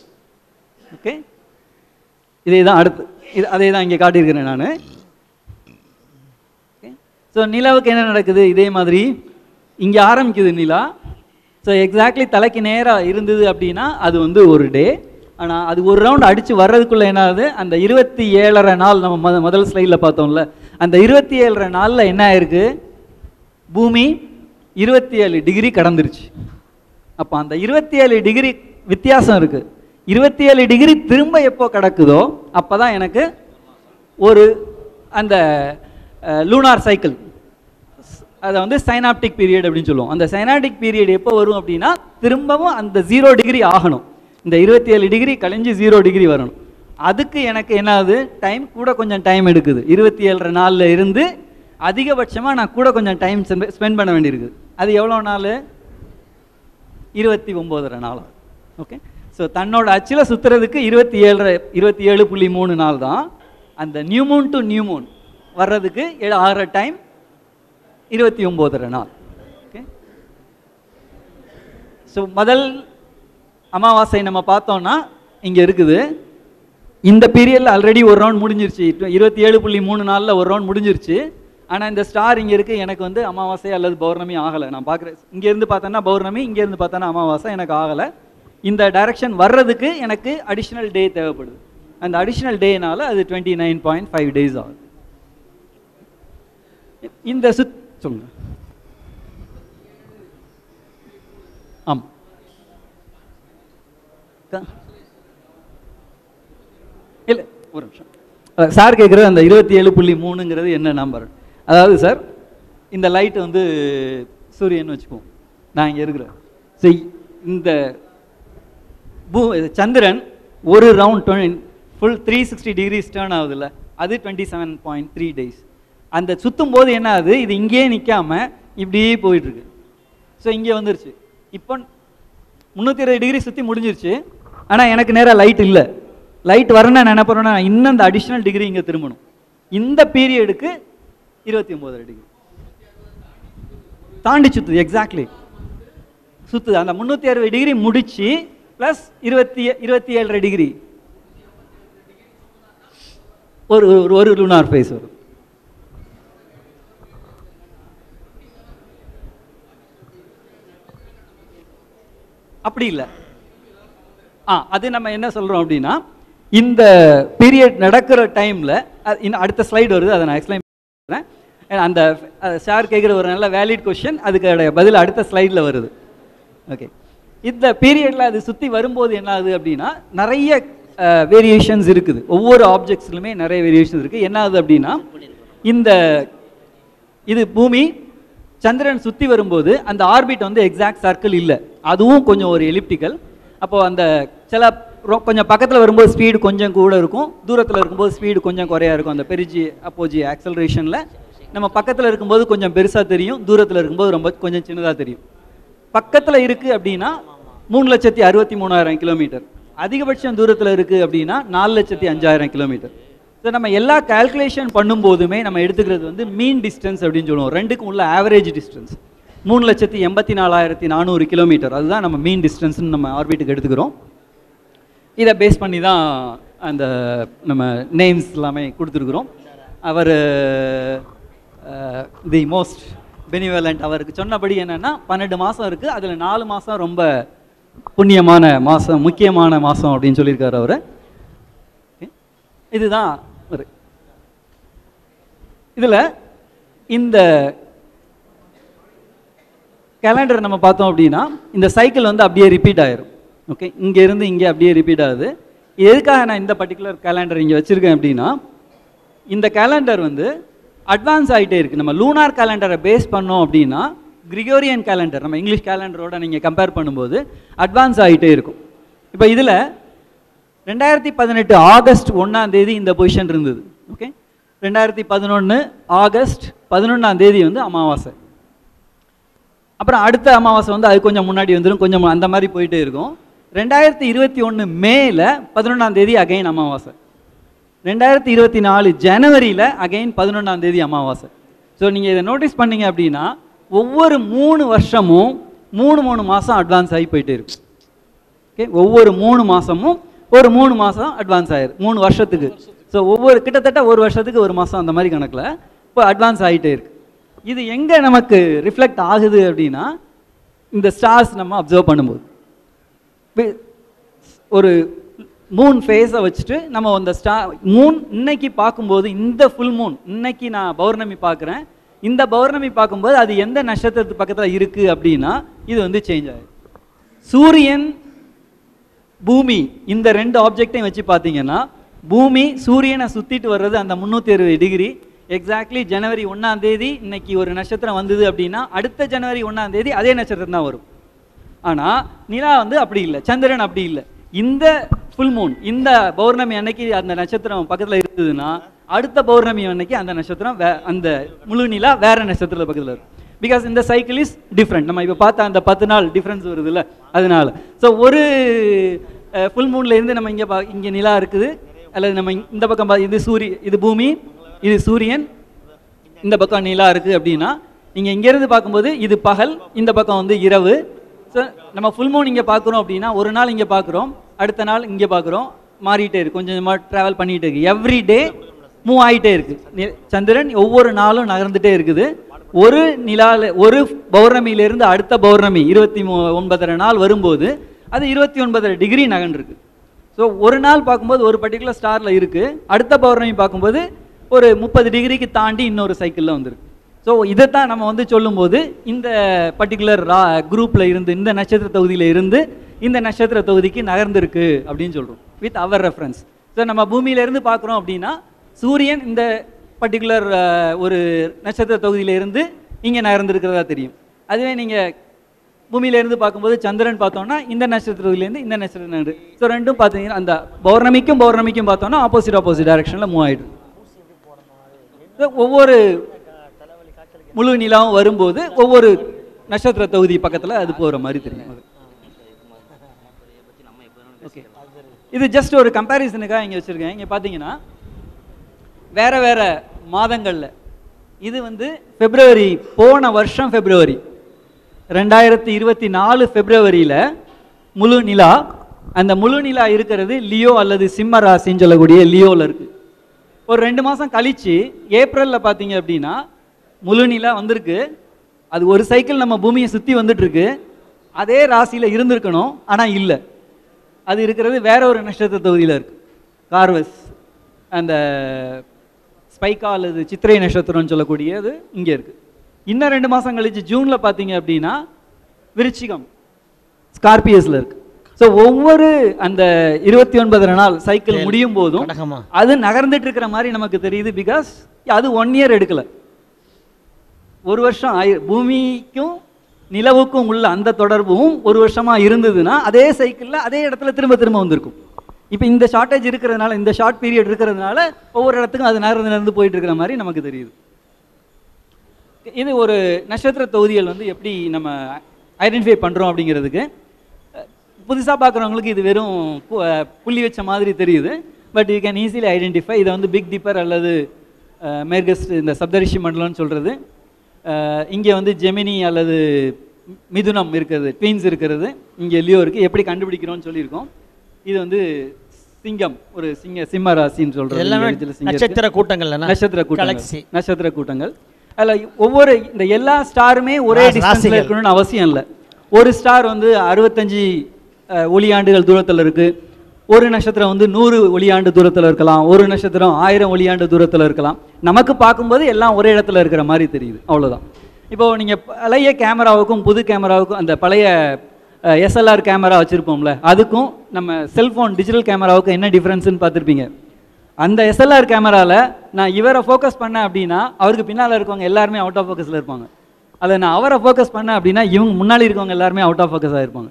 ஓகே, இதே தான் அடுத்து, அதே தான் இங்கே காட்டியிருக்கிறேன் நான். ஸோ நிலவுக்கு என்ன நடக்குது, இதே மாதிரி இங்கே ஆரம்பிக்குது நிலா. ஸோ எக்ஸாக்ட்லி தலைக்கு நேராக இருந்தது அப்படின்னா அது வந்து ஒரு டே. ஆனால் அது ஒரு ரவுண்ட் அடித்து வர்றதுக்குள்ளே என்ன ஆகுது, அந்த 27.5 நாள் நம்ம முதல் ஸ்லைடில் பார்த்தோம்ல, அந்த 27.5 நாளில் என்ன ஆயிருக்கு, பூமி 27 டிகிரி கடந்துருச்சு. அப்போ அந்த 27 டிகிரி வித்தியாசம் இருக்குது. 27 டிகிரி திரும்ப எப்போ கிடக்குதோ அப்போ தான் எனக்கு ஒரு அந்த லூனார் சைக்கிள், அதை வந்து சைனாப்டிக் பீரியட் அப்படின்னு சொல்லுவோம். அந்த சைனாப்டிக் பீரியட் எப்போ வரும் அப்படின்னா திரும்பவும் அந்த 0 டிகிரி ஆகணும். இந்த 27 டிகிரி கழிஞ்சு 0 டிகிரி வரணும். அதுக்கு எனக்கு என்ன ஆகுது, டைம் கூட கொஞ்சம் டைம் எடுக்குது. 27 நாளில் இருந்து அதிகபட்சமாக நான் கூட கொஞ்சம் டைம் ஸ்பெண்ட் பண்ண வேண்டியிருக்குது. அது எவ்வளோ நாள்? 29.5 நாள். ஓகே, ஸோ தன்னோட அச்சில் சுற்றுறதுக்கு 27.3 நாள் தான். அந்த new Moon to new Moon வர்றதுக்கு ஆகிற டைம் 29.5 நாள். ஓகே, ஸோ முதல் அமாவாசை நம்ம பார்த்தோம்னா இங்கே இருக்குது. இந்த பீரியடில் ஆல்ரெடி ஒரு ரவுண்ட் முடிஞ்சிருச்சு. 27.3 நாளில் ஒரு ரவுண்ட் முடிஞ்சிருச்சு. ஆனால் இந்த ஸ்டார் இங்கே இருக்குது. எனக்கு வந்து அமாவாசை அல்லது பௌர்ணமி ஆகலை. நான் பார்க்குறேன், இங்கேருந்து பார்த்தோன்னா பௌர்ணமி, இங்கேருந்து பார்த்தோன்னா அமாவாசை எனக்கு ஆகலை. இந்த டைரக்ஷன் வர்றதுக்கு எனக்கு அடிஷ்னல் டே தேவைப்படுது. அந்த அடிஷ்னல் டேனால அது 29.5 டேஸ் ஆகுது. இந்த சொல்லுங்க. ஆமாம், இல்லை ஒரு நிமிஷம். சார் கேட்குறது அந்த 27.3ங்கிறது என்ன நம்பர்? அதாவது சார், இந்த லைட் வந்து சூரியன் வச்சுக்குவோம், நான் இங்கே இருக்கிறேன். ஸோ இந்த சந்திரன் ஒரு ரவுண்ட் ஃபுல் 360 டிகிரிஸ் டேர்ன் ஆகுதுல்ல, அது 27.3 டேஸ். அந்த சுற்றும் போது என்ன ஆகுது, இது இங்கேயே நிற்காம இப்படியே போயிட்டுருக்கு. ஸோ இங்கே வந்துருச்சு. இப்போ 360 டிகிரி சுற்றி முடிஞ்சிருச்சு. ஆனால் எனக்கு நேராக லைட் இல்லை. லைட் வரணும்னா நான் என்ன பண்ணுறேன்னா, இன்னும் அந்த அடிஷ்னல் டிகிரி இங்கே திரும்பணும். இந்த பீரியடுக்கு 29 டிகிரி தாண்டி சுற்றுது. எக்ஸாக்ட்லி சுற்றுது. அந்த 360 டிகிரி முடிச்சு ப்ளஸ் 27 டிகிரி ஒரு லூனார் ஃபேஸ் வரும். அப்படி இல்லை. அது நம்ம என்ன சொல்கிறோம் அப்படின்னா, இந்த பீரியட் நடக்கிற டைமில் அடுத்த ஸ்லைடு வருது, அதை நான் எக்ஸ்பிளைன் பண்ணுறேன். அந்த சார் கேட்குற ஒரு நல்ல வேலிட் கொஸ்டின், அதுக்கு பதில் அடுத்த ஸ்லைடில் வருது. ஓகே, இந்த பீரியடில் அது சுற்றி வரும்போது என்ன ஆகுது அப்படின்னா, நிறைய வேரியேஷன்ஸ் இருக்குது. ஒவ்வொரு ஆப்ஜெக்ட்ஸ்லுமே நிறைய வேரியேஷன்ஸ் இருக்குது. என்ன ஆகுது அப்படின்னா, இந்த இது பூமி சந்திரன் சுற்றி வரும்போது அந்த ஆர்பிட் வந்து எக்ஸாக்ட் சர்க்கிள் இல்லை, அதுவும் கொஞ்சம் ஒரு எலிப்டிக்கல். அப்போது அந்த சில கொஞ்சம் பக்கத்தில் வரும்போது ஸ்பீடு கொஞ்சம் கூட இருக்கும், தூரத்தில் இருக்கும்போது ஸ்பீடு கொஞ்சம் குறையா இருக்கும். அந்த பெரிஜி அப்போஜி ஆக்சலரேஷனில் நம்ம பக்கத்தில் இருக்கும்போது கொஞ்சம் பெருசாக தெரியும், தூரத்தில் இருக்கும்போது ரொம்ப கொஞ்சம் சின்னதாக தெரியும். பக்கத்தில் இருக்குது அப்படின்னா 3,63,000 கிலோமீட்டர், அதிகபட்சம் தூரத்தில் இருக்குது அப்படின்னா 4,05,000 கிலோமீட்டர். ஸோ நம்ம எல்லா கால்குலேஷன் பண்ணும்போதுமே நம்ம எடுத்துக்கிறது வந்து மீன் டிஸ்டன்ஸ் அப்படின்னு சொல்லுவோம். ரெண்டுக்கும் உள்ள ஆவரேஜ் டிஸ்டன்ஸ் 3,84,400 கிலோமீட்டர், அதுதான் நம்ம மீன் டிஸ்டன்ஸ்னு நம்ம ஆர்பிட்டுக்கு எடுத்துக்கிறோம். இதை பேஸ் பண்ணி தான் அந்த நம்ம நேம்ஸ் எல்லாமே கொடுத்துருக்குறோம். அவர் தி மோஸ்ட் பெனிவலண்ட், அவருக்கு சொன்னபடி என்னென்னா 12 மாதம் இருக்குது, அதில் 4 மாதம் ரொம்ப புண்ணியமான மாதம், முக்கியமான மாதம் அப்படின்னு சொல்லியிருக்காரு அவர். இதுதான் ஒரு இதில் இந்த கேலண்டர் நம்ம பார்த்தோம் அப்படின்னா, இந்த சைக்கிள் வந்து அப்படியே ரிப்பீட் ஆயிரும். ஓகே, இங்கேருந்து இங்கே அப்படியே ரிப்பீட் ஆகுது. எதுக்காக நான் இந்த பர்டிகுலர் கேலண்டர் இங்கே வச்சுருக்கேன் அப்படின்னா, இந்த கேலண்டர் வந்து அட்வான்ஸ் ஆகிட்டே இருக்குது. நம்ம லூனார் கேலண்டரை பேஸ் பண்ணோம் அப்படின்னா, கிரிகோரியன் கேலண்டர் நம்ம இங்கிலீஷ் கேலண்டரோட நீங்கள் கம்பேர் பண்ணும்போது அட்வான்ஸ் ஆகிட்டே இருக்கும். இப்போ இதில் 2018 ஆகஸ்ட் 1ஆம் தேதி இந்த பொசிஷன் இருந்தது. ஓகே, 2011 ஆகஸ்ட் 11ஆம் தேதி வந்து அமாவாசை. அப்புறம் அடுத்த அமாவாசை வந்து அது கொஞ்சம் முன்னாடி வந்துடும், கொஞ்சம் அந்த மாதிரி போயிட்டே இருக்கும். 2021 மேல 11ஆம் தேதி அகைன் அமாவாசை. 2024 ஜனவரியில் அகைன் 11ஆம் தேதி அமாவாசை. ஸோ நீங்கள் இதை நோட்டீஸ் பண்ணீங்க அப்படின்னா, ஒவ்வொரு 3 வருஷமும் 3 மாதம் அட்வான்ஸ் ஆகி போயிட்டே இருக்கும். ஓகே, ஒவ்வொரு 3 மாதமும் ஒரு 3 மாதம் அட்வான்ஸ் ஆயிரும் 3 வருஷத்துக்கு. ஸோ ஒவ்வொரு கிட்டத்தட்ட ஒரு வருஷத்துக்கு ஒரு மாதம் அந்த மாதிரி கணக்கில் இப்போ அட்வான்ஸ் ஆகிட்டே இருக்கு. இது எங்கே நமக்கு ரிஃப்ளெக்ட் ஆகுது அப்படின்னா, இந்த ஸ்டார்ஸ் நம்ம அப்சர்வ் பண்ணும்போது ஒரு மூன் ஃபேஸை வச்சுட்டு நம்ம அந்த மூன் இன்னைக்கு பார்க்கும்போது, இந்த ஃபுல் மூன் இன்னைக்கு நான் பௌர்ணமி பார்க்குறேன், இந்த பௌர்ணமி பார்க்கும்போது அது எந்த நட்சத்திரத்து பக்கத்தில் இருக்குது அப்படின்னா இது வந்து சேஞ்ச் ஆகுது. சூரியன் பூமி இந்த 2 ஆப்ஜெக்டையும் வச்சு பார்த்தீங்கன்னா, பூமி சூரியனை சுற்றிட்டு வர்றது அந்த 360 டிகிரி. எக்ஸாக்ட்லி ஜனவரி 1ஆம் தேதி இன்னைக்கு ஒரு நட்சத்திரம் வந்தது அப்படின்னா, அடுத்த ஜனவரி 1ஆம் தேதி அதே நட்சத்திரம் தான் வரும். ஆனால் நிலா வந்து அப்படி இல்லை, சந்திரன் அப்படி இல்லை. இந்த ஃபுல் மூன் இந்த பௌர்ணமி அன்னைக்கு அந்த நட்சத்திரம் பக்கத்தில் இருந்ததுன்னா அடுத்த பௌர்ணமி அன்னைக்கு அந்த நட்சத்திரம் அந்த முழு நிலா வேற நட்சத்திரத்தில் பக்கத்தில் இருக்கும். பிகாஸ் இந்த சைக்கிள் இஸ் டிஃப்ரெண்ட். நம்ம இப்போ பார்த்தா அந்த 10 நாள் டிஃப்ரென்ஸ் வருது இல்லை, அதனால. ஸோ ஒரு ஃபுல் மூன்ல இருந்து நம்ம இங்கே நிலா இருக்குது, அல்லது நம்ம இந்த பக்கம் இது பூமி, இது சூரியன், இந்த பக்கம் நிலா இருக்குது அப்படின்னா நீங்கள் இங்கேருந்து பார்க்கும்போது இது பகல், இந்த பக்கம் வந்து இரவு. ஸோ நம்ம ஃபுல் மூன் இங்கே பார்க்குறோம் அப்படின்னா ஒரு நாள் இங்கே பார்க்குறோம், அடுத்த நாள் இங்கே பார்க்குறோம், மாறிட்டே இருக்கு, கொஞ்சம் கொஞ்சமாக ட்ராவல் பண்ணிகிட்டே இருக்குது. எவ்ரி டே மூவ் ஆகிட்டே இருக்குது. சந்திரன் ஒவ்வொரு நாளும் நகர்ந்துட்டே இருக்குது. ஒரு ஒரு பௌர்ணமியிலேருந்து அடுத்த பௌர்ணமி 29 நாள் வரும்போது அது 29 டிகிரி நகர்ந்துருக்கு. ஸோ ஒரு நாள் பார்க்கும்போது ஒரு பர்டிகுலர் ஸ்டாரில் இருக்குது, அடுத்த பௌர்ணமி பார்க்கும்போது ஒரு 30 டிகிரிக்கு தாண்டி இன்னொரு சைக்கிளில் வந்துருக்கு. ஸோ இதைத்தான் நம்ம வந்து சொல்லும்போது இந்த பர்டிகுலர் குரூப்பில் இருந்து, இந்த நட்சத்திர தொகுதியில் இருந்து இந்த நட்சத்திர தொகுதிக்கு நகர்ந்துருக்கு அப்படின்னு சொல்கிறோம் வித் அவர் ரெஃபரன்ஸ். ஸோ நம்ம பூமியிலேருந்து பார்க்குறோம் அப்படின்னா சூரியன் இந்த பர்டிகுலர் ஒரு நட்சத்திர தொகுதியிலேருந்து இங்கே நகர்ந்துருக்கிறதா தெரியும். அதுவே நீங்கள் பூமியிலேருந்து பார்க்கும்போது சந்திரன் பார்த்தோம்னா இந்த நட்சத்திர தொகுதியிலேருந்து இந்த நட்சத்திரம் நகரு. ஸோ ரெண்டும் பார்த்தீங்கன்னா அந்த பௌர்ணமிக்கும் பார்த்தோம்னா ஆப்போசிட் டைரக்ஷனில் மூவ் ஆகிடுது. ஒவ்வொரு முழு நிலாவும் வரும்போது ஒவ்வொரு நட்சத்திர தொகுதி பக்கத்தில் அது போகிற மாதிரி தெரியும். ஓகே, இது ஜஸ்ட் ஒரு கம்பேரிசனுக்காக இங்கே வச்சுருக்கேன். இங்கே பார்த்தீங்கன்னா வேறு வேறு மாதங்களில் இது வந்து பிப்ரவரி, போன வருஷம் பிப்ரவரி 2024 பிப்ரவரியில் முழு நிலா. அந்த முழு நிலா இருக்கிறது லியோ அல்லது சிம்ம ராசின்னு சொல்லக்கூடிய லியோவில் இருக்குது. ஒரு 2 மாதம் கழித்து ஏப்ரலில் பார்த்தீங்க அப்படின்னா முழு நிலா வந்திருக்கு. அது ஒரு சைக்கிள் நம்ம பூமியை சுற்றி வந்துட்டுருக்கு. அதே ராசியில் இருந்திருக்கணும், ஆனால் இல்லை. அது இருக்கிறது வேற ஒரு நட்சத்திர தொகுதியில் இருக்குது, கார்வஸ். அந்த ஸ்பைக்கா அல்லது சித்திரை நட்சத்திரம்னு சொல்லக்கூடியது இங்கே இருக்குது. இன்னும் 2 மாதம் கழிச்சு ஜூனில் பார்த்தீங்க அப்படின்னா விருச்சிகம், ஸ்கார்பியஸில் இருக்குது. ஸோ ஒவ்வொரு அந்த 29 நாள் சைக்கிள் முடியும் போதும் அது நகர்ந்துட்டு இருக்கிற மாதிரி நமக்கு தெரியுது. பிகாஸ் அது 1 இயர் எடுக்கலை, ஒரு வருஷம் பூமிக்கும் நிலவுக்கும் உள்ள அந்த தொடர்பும் ஒரு வருஷமாக இருந்ததுன்னா அதே சைக்கிளில் அதே இடத்துல திரும்ப வந்திருக்கும். இப்போ இந்த ஷார்ட்டேஜ் இருக்கிறதுனால, இந்த ஷார்ட் பீரியட் இருக்கிறதுனால ஒவ்வொரு இடத்துக்கும் அது நடந்து போயிட்டு இருக்கிற மாதிரி நமக்கு தெரியுது. இது ஒரு நட்சத்திர தொகுதிகள் வந்து எப்படி நம்ம ஐடென்டிஃபை பண்ணுறோம் அப்படிங்கிறதுக்கு புதுசாக பார்க்குறவங்களுக்கு இது வெறும் புள்ளி வச்ச மாதிரி தெரியுது. But you can easily identify. இதை வந்து பிக் டிப்பர் அல்லது மேர்கஸ்ட், இந்த சப்தரிஷி மண்டலம்னு சொல்கிறது. இங்கே வந்து ஜெமினி அல்லது மிதுனம் இருக்கிறது, ட்வீன்ஸ் இருக்கிறது, இங்கே லியோ இருக்குது. எப்படி கண்டுபிடிக்கிறோன்னு சொல்லியிருக்கோம். இது வந்து சிங்கம், ஒரு சிம்ம ராசின்னு சொல்கிறது. நட்சத்திர கூட்டங்கள் அதில் ஒவ்வொரு இந்த எல்லா ஸ்டாருமே ஒரே டிஸ்டன்ஸில் இருக்கணும்னு அவசியம் இல்லை. ஒரு ஸ்டார் வந்து 65 ஒளியாண்டுகள் தூரத்தில் இருக்குது, ஒரு நட்சத்திரம் வந்து 100 ஒளியாண்டு தூரத்தில் இருக்கலாம், ஒரு நட்சத்திரம் 1000 ஒளியாண்டு தூரத்தில் இருக்கலாம். நமக்கு பார்க்கும்போது எல்லாம் ஒரே இடத்துல இருக்கிற மாதிரி தெரியுது, அவ்வளோதான். இப்போது நீங்கள் பழைய கேமராவுக்கும் புது கேமராவுக்கும், அந்த பழைய SLR கேமரா வச்சுருப்போம்ல, அதுக்கும் நம்ம செல்ஃபோன் டிஜிட்டல் கேமராவுக்கும் என்ன டிஃப்ரென்ஸ்னு பார்த்துருப்பீங்க. அந்த SLR கேமராவில் நான் இவரை ஃபோக்கஸ் பண்ணேன் அப்படின்னா அவருக்கு பின்னால் இருக்கவங்க எல்லாருமே அவுட் ஆஃப் ஃபோக்கஸில் இருப்பாங்க. அதை நான் அவரை ஃபோக்கஸ் பண்ணேன் அப்படின்னா இவங்க முன்னாடி இருக்கவங்க எல்லாருமே அவுட் ஆஃப் ஃபோக்கஸாக இருப்பாங்க.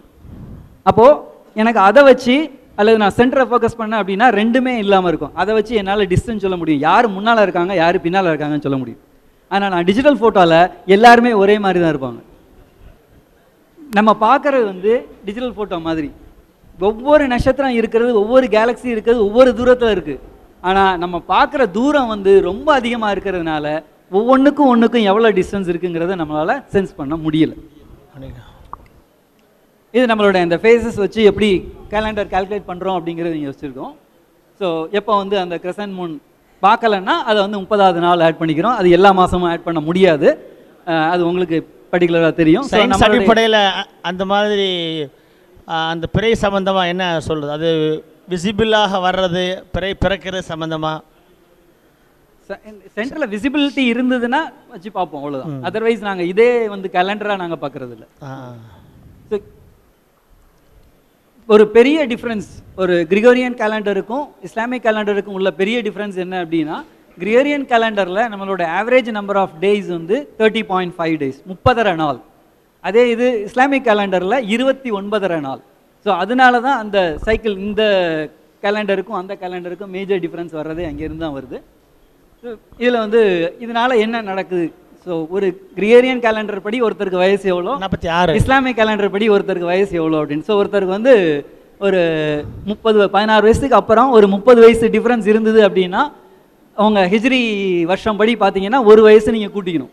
அப்போது எனக்கு அதை வச்சு, அல்லது நான் சென்டரை ஃபோக்கஸ் பண்ணேன் அப்படின்னா ரெண்டுமே இல்லாமல் இருக்கும். அதை வச்சு என்னால் டிஸ்டன்ஸ் சொல்ல முடியும், யார் முன்னால் இருக்காங்க யார் பின்னால் இருக்காங்கன்னு சொல்ல முடியும். ஆனால் நான் டிஜிட்டல் ஃபோட்டோவில் எல்லாருமே ஒரே மாதிரி தான் இருப்பாங்க. நம்ம பார்க்குறது வந்து டிஜிட்டல் ஃபோட்டோ மாதிரி ஒவ்வொரு நட்சத்திரம் இருக்கிறது, ஒவ்வொரு கேலக்ஸி இருக்கிறது ஒவ்வொரு தூரத்தில் இருக்குது. ஆனால் நம்ம பார்க்குற தூரம் வந்து ரொம்ப அதிகமாக இருக்கிறதுனால ஒவ்வொன்றுக்கும் எவ்வளோ டிஸ்டன்ஸ் இருக்குங்கிறத நம்மளால் சென்ஸ் பண்ண முடியல. இது நம்மளோட இந்த ஃபேஸஸ் வச்சு எப்படி கேலண்டர் கால்குலேட் பண்ணுறோம் அப்படிங்கிறது இங்கே வச்சுருக்கோம். ஸோ எப்போ வந்து அந்த கிரசன்ட் மூன் பார்க்கலன்னா அதை வந்து 30வது நாள் ஆட் பண்ணிக்கிறோம். அது எல்லா மாதமும் ஆட் பண்ண முடியாது, அது உங்களுக்கு பர்டிகுலராக தெரியும். சயின்ஸ் அடிப்படையில் அந்த மாதிரி அந்த பிறை சம்பந்தமாக என்ன சொல்கிறது, அது விசிபிளாக வர்றது, பிறை பிறக்கிறது சம்பந்தமாக சென்டரில் விசிபிலிட்டி இருந்ததுன்னா வச்சு பார்ப்போம், அவ்வளோதான். அதர்வைஸ் நாங்கள் இதே வந்து கேலண்டராக நாங்கள் பார்க்குறது இல்லை. ஒரு பெரிய டிஃப்ரென்ஸ் ஒரு கிரிகோரியன் கேலண்டருக்கும் இஸ்லாமிக் கேலண்டருக்கும் உள்ள பெரிய டிஃப்ரென்ஸ் என்ன அப்படின்னா, கிரிகோரியன் கேலண்டரில் நம்மளோட ஆவரேஜ் நம்பர் ஆஃப் டேஸ் வந்து 30.5 டேஸ், 30 நாள். அதே இது இஸ்லாமிக் கேலண்டரில் 29 நாள். ஸோ ஸோ அதனால தான் அந்த சைக்கிள் இந்த கேலண்டருக்கும் அந்த கேலண்டருக்கும் மேஜர் டிஃப்ரென்ஸ் வர்றதே அங்கேருந்து தான் வருது. ஸோ இதில் வந்து இதனால் என்ன நடக்குது? ஸோ ஒரு கிரியேரியன் கேலண்டர் படி ஒருத்தருக்கு வயசு எவ்வளோ, 46 இஸ்லாமிக் கேலண்டர் படி ஒருத்தருக்கு வயசு எவ்வளோ அப்படின்னு. ஸோ ஒருத்தருக்கு வந்து ஒரு 16 வயசுக்கு அப்புறம் ஒரு 30 வயசு டிஃப்ரென்ஸ் இருந்தது அப்படின்னா அவங்க ஹிஜ்ரி வருஷம் படி பார்த்தீங்கன்னா ஒரு வயசு நீங்கள் கூட்டிக்கணும்.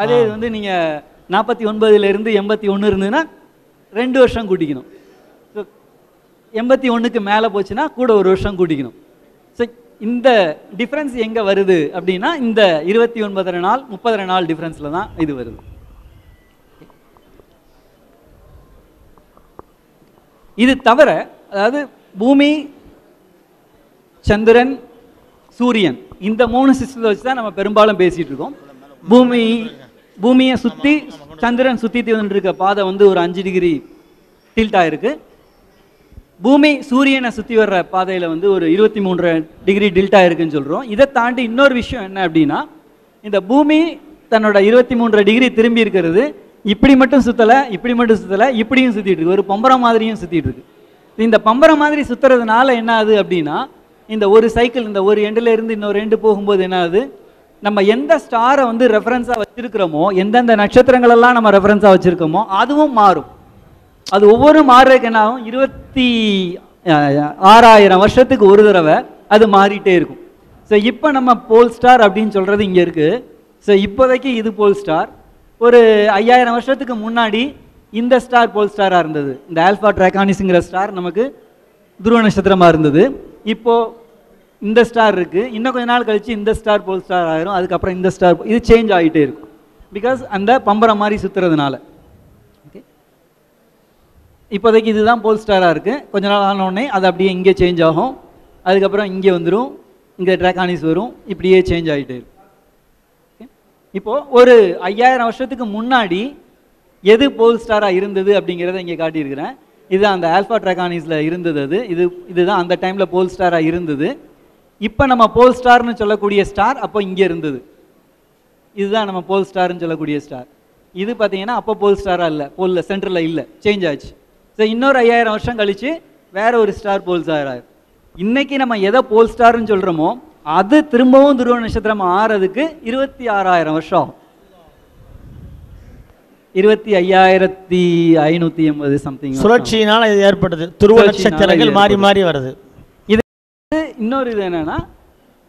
அதே இது வந்து நீங்கள் 49 81 இருந்ததுன்னா 2 வருஷம் கூட்டிக்கணும். ஸோ 81க்கு மேலே போச்சுன்னா கூட ஒரு வருஷம் கூட்டிக்கணும். ஸோ இந்த டிஃப்ரென்ஸ் எங்கே வருது அப்படின்னா இந்த 29 நாள் 30 நாள் டிஃப்ரென்ஸில் தான் இது வருது. இது தவிர அதாவது பூமி, சந்திரன், சூரியன் இந்த 3 சிஸ்டத்தை வச்சு தான் நம்ம பெரும்பாலும் பேசிகிட்டு இருக்கோம். பூமியை சுற்றி சந்திரன் சுற்றி வந்துருக்க பாதை வந்து ஒரு 5 டிகிரி டில்ட் ஆகிருக்கு. பூமி சூரியனை சுற்றி வர்ற பாதையில் வந்து ஒரு 23 டிகிரி டில்ட் ஆகிருக்குன்னு சொல்கிறோம். இதை தாண்டி இன்னொரு விஷயம் என்ன அப்படின்னா இந்த பூமி தன்னோட 23 டிகிரி திரும்பி இருக்கிறது இப்படி மட்டும் சுற்றலை, இப்படி மட்டும் சுற்றலை, இப்படியும் சுற்றிட்டு இருக்கு, ஒரு பம்பரம் மாதிரியும் சுற்றிட்டு இருக்கு. இந்த பம்பரம் மாதிரி சுற்றுறதுனால என்ன ஆகுது அப்படின்னா இந்த ஒரு சைக்கிள் இந்த ஒரு எண்டில் இருந்து இன்னொரு எண்டு போகும்போது என்ன ஆகுது, நம்ம எந்த ஸ்டாரை வந்து ரெஃபரன்ஸாக வச்சுருக்கிறோமோ, எந்தெந்த நட்சத்திரங்களெல்லாம் நம்ம ரெஃபரன்ஸாக வச்சுருக்கோமோ அதுவும் மாறும். அது ஒவ்வொரு மாறுறதுக்கு என்ன ஆகும், 26,000 வருஷத்துக்கு ஒரு தடவை அது மாறிட்டே இருக்கும். ஸோ இப்போ நம்ம போல் ஸ்டார் அப்படின்னு சொல்கிறது இங்கே இருக்குது. ஸோ இப்போதைக்கு இது போல் ஸ்டார். ஒரு 5000 வருஷத்துக்கு முன்னாடி இந்த ஸ்டார் போல் ஸ்டாராக இருந்தது. இந்த ஆல்ஃபா ட்ராகானிஸுங்கிற ஸ்டார் நமக்கு துருவ நட்சத்திரமாக இருந்தது. இப்போது இந்த ஸ்டார் இருக்குது, இன்னும் கொஞ்ச நாள் கழித்து இந்த ஸ்டார் போல் ஸ்டார் ஆகிரும், அதுக்கப்புறம் இந்த ஸ்டார், இது சேஞ்ச் ஆகிட்டே இருக்கும். பிகாஸ் அந்த பம்பரம் மாதிரி சுற்றுறதுனால. ஓகே, இப்போதைக்கு இதுதான் போல் ஸ்டாராக இருக்குது. கொஞ்ச நாள் ஆனோடனே அது அப்படியே இங்கே சேஞ்ச் ஆகும், அதுக்கப்புறம் இங்கே வந்துடும், இங்கே ட்ராகானிஸ் வரும், இப்படியே சேஞ்ச் ஆகிட்டே இருக்கும். ஓகே, இப்போது ஒரு 5000 வருஷத்துக்கு முன்னாடி எது போல் ஸ்டாராக இருந்தது அப்படிங்கிறத இங்கே காட்டியிருக்கிறேன். இதுதான் அந்த ஆல்ஃபா ட்ராகானிஸில் இருந்தது. அது இதுதான் அந்த டைமில் போல் ஸ்டாராக இருந்தது. இப்போ நம்ம போல் ஸ்டார்னு சொல்லக்கூடிய ஸ்டார் அப்போ இங்கே இருந்தது. இதுதான் நம்ம போல் ஸ்டார்னு சொல்லக்கூடிய ஸ்டார். இது பார்த்தீங்கன்னா அப்போ போல் ஸ்டாராக இல்லை, போலில் சென்டரில் இல்லை, சேஞ்ச் ஆச்சு. ஸோ இன்னொரு 5000 வருஷம் கழித்து வேற ஒரு ஸ்டார் போல் ஸ்டார் ஆகும். இன்னைக்கு நம்ம எதை போல் ஸ்டார்னு சொல்கிறோமோ அது திரும்பவும் துருவ நட்சத்திரம் ஆறதுக்கு 26,000 வருஷம் ஆகும். 25,580 சம்திங் சுழற்சியினால் இது ஏற்படுது. துருவ நட்சத்திரங்கள் மாறி மாறி வருது. இது இன்னொரு இது என்னன்னா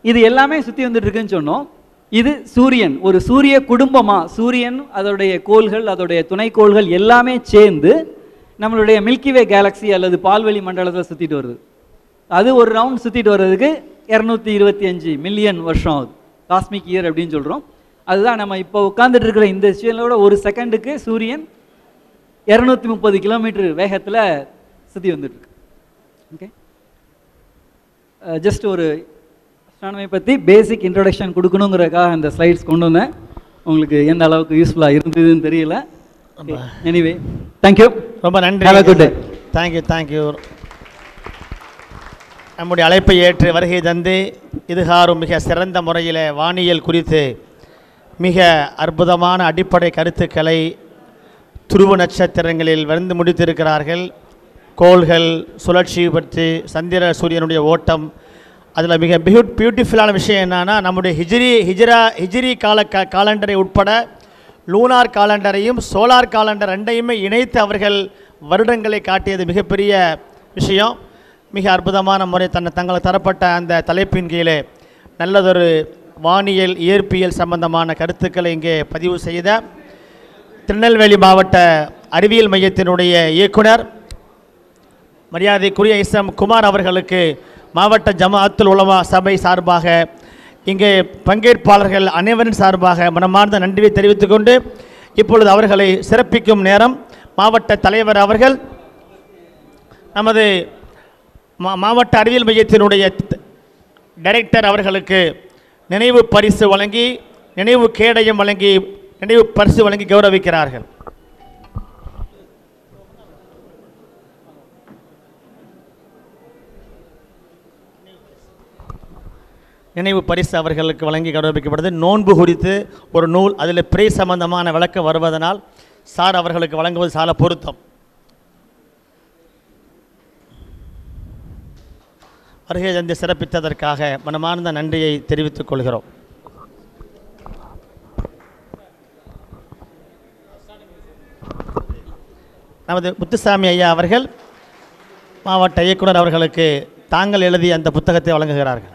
இது எல்லாமே சுற்றி வந்துட்டு இருக்குன்னு சொன்னோம். இது சூரியன், ஒரு சூரிய குடும்பமா, சூரியன் அதோடைய கோள்கள் அதோடைய துணைக்கோள்கள் எல்லாமே சேர்ந்து நம்மளுடைய மில்கிவே கேலக்ஸி அல்லது பால்வெளி மண்டலத்தில் சுற்றிட்டு வருது. அது ஒரு ரவுண்ட் சுற்றிட்டு வர்றதுக்கு 225 மில்லியன் வருஷம் ஆகுது. காஸ்மிக் இயர் அப்படின்னு சொல்கிறோம். அதுதான் நம்ம இப்போ உட்காந்துட்டு இருக்கிற இந்த சூரியனோட ஒரு செகண்டுக்கு சூரியன் 230 கிலோமீட்டர் வேகத்தில் சுற்றி வந்துட்டுருக்கு. ஓகே, ஜஸ்ட் ஒரு அஸ்ட்ரானமி பற்றி பேசிக் இன்ட்ரொடக்ஷன் கொடுக்கணுங்கிறதுக்காக அந்த ஸ்லைட்ஸ் கொண்டு வந்தேன். உங்களுக்கு எந்த அளவுக்கு யூஸ்ஃபுல்லாக இருந்ததுன்னு தெரியல. எனிவே தேங்க்யூ, ரொம்ப நன்றி. Have a good day. Thank you. நம்முடைய அழைப்பை ஏற்று வருகை தந்து இதுகாரும் மிக சிறந்த முறையில் வானியல் குறித்து மிக அற்புதமான அடிப்படை கருத்துக்களை துருவ நட்சத்திரங்களில் வந்து முடித்திருக்கிறார்கள். கோள்கள், சுழற்சி பற்றி, சந்திர சூரியனுடைய ஓட்டம், அதில் மிக பியூட்டிஃபுல்லான விஷயம் என்னென்னா நம்முடைய ஹிஜ்ரி காலண்டரை உட்பட லூனார் காலண்டரையும் சோலார் காலண்டர் ரெண்டையுமே இணைத்து அவர்கள் வருடங்களை காட்டியது மிகப்பெரிய விஷயம். மிக அற்புதமான முறை தங்களுக்கு தரப்பட்ட அந்த தலைப்பின் கீழே நல்லதொரு வானியல் இயற்பியல் சம்பந்தமான கருத்துக்களை இங்கே பதிவு செய்த திருநெல்வேலி மாவட்ட அறிவியல் மையத்தினுடைய இயக்குனர் மரியாதைக்குரிய இஸ்எம் குமார் அவர்களுக்கு மாவட்ட ஜமாஅத்துல் உலமா சபை சார்பாக இங்கே பங்கேற்பாளர்கள் அனைவரின் சார்பாக மனமார்ந்த நன்றியை தெரிவித்துக்கொண்டு இப்பொழுது அவர்களை சிறப்பிக்கும் நேரம். மாவட்ட தலைவர் அவர்கள் நமது மாவட்ட அறிவியல் மையத்தினுடைய டைரக்டர் அவர்களுக்கு நினைவு பரிசு வழங்கி, நினைவு கேடயம் வழங்கி, நினைவு பரிசு வழங்கி கௌரவிக்கிறார்கள். நினைவு பரிசு அவர்களுக்கு வழங்கி கௌரவிக்கப்படுது. நோன்பு குறித்து ஒரு நூல், அதில் பிறை சம்பந்தமான விளக்கம் வருவதனால் சார் அவர்களுக்கு வழங்குவது சால பொருத்தம். வருகை தந்து சிறப்பித்ததற்காக மனமார்ந்த நன்றியை தெரிவித்துக் கொள்கிறோம். நமது முத்துசாமி ஐயா அவர்கள் மாவட்ட இயக்குனர் அவர்களுக்கு தாங்கள் எழுதிய அந்த புத்தகத்தை வழங்குகிறார்கள்.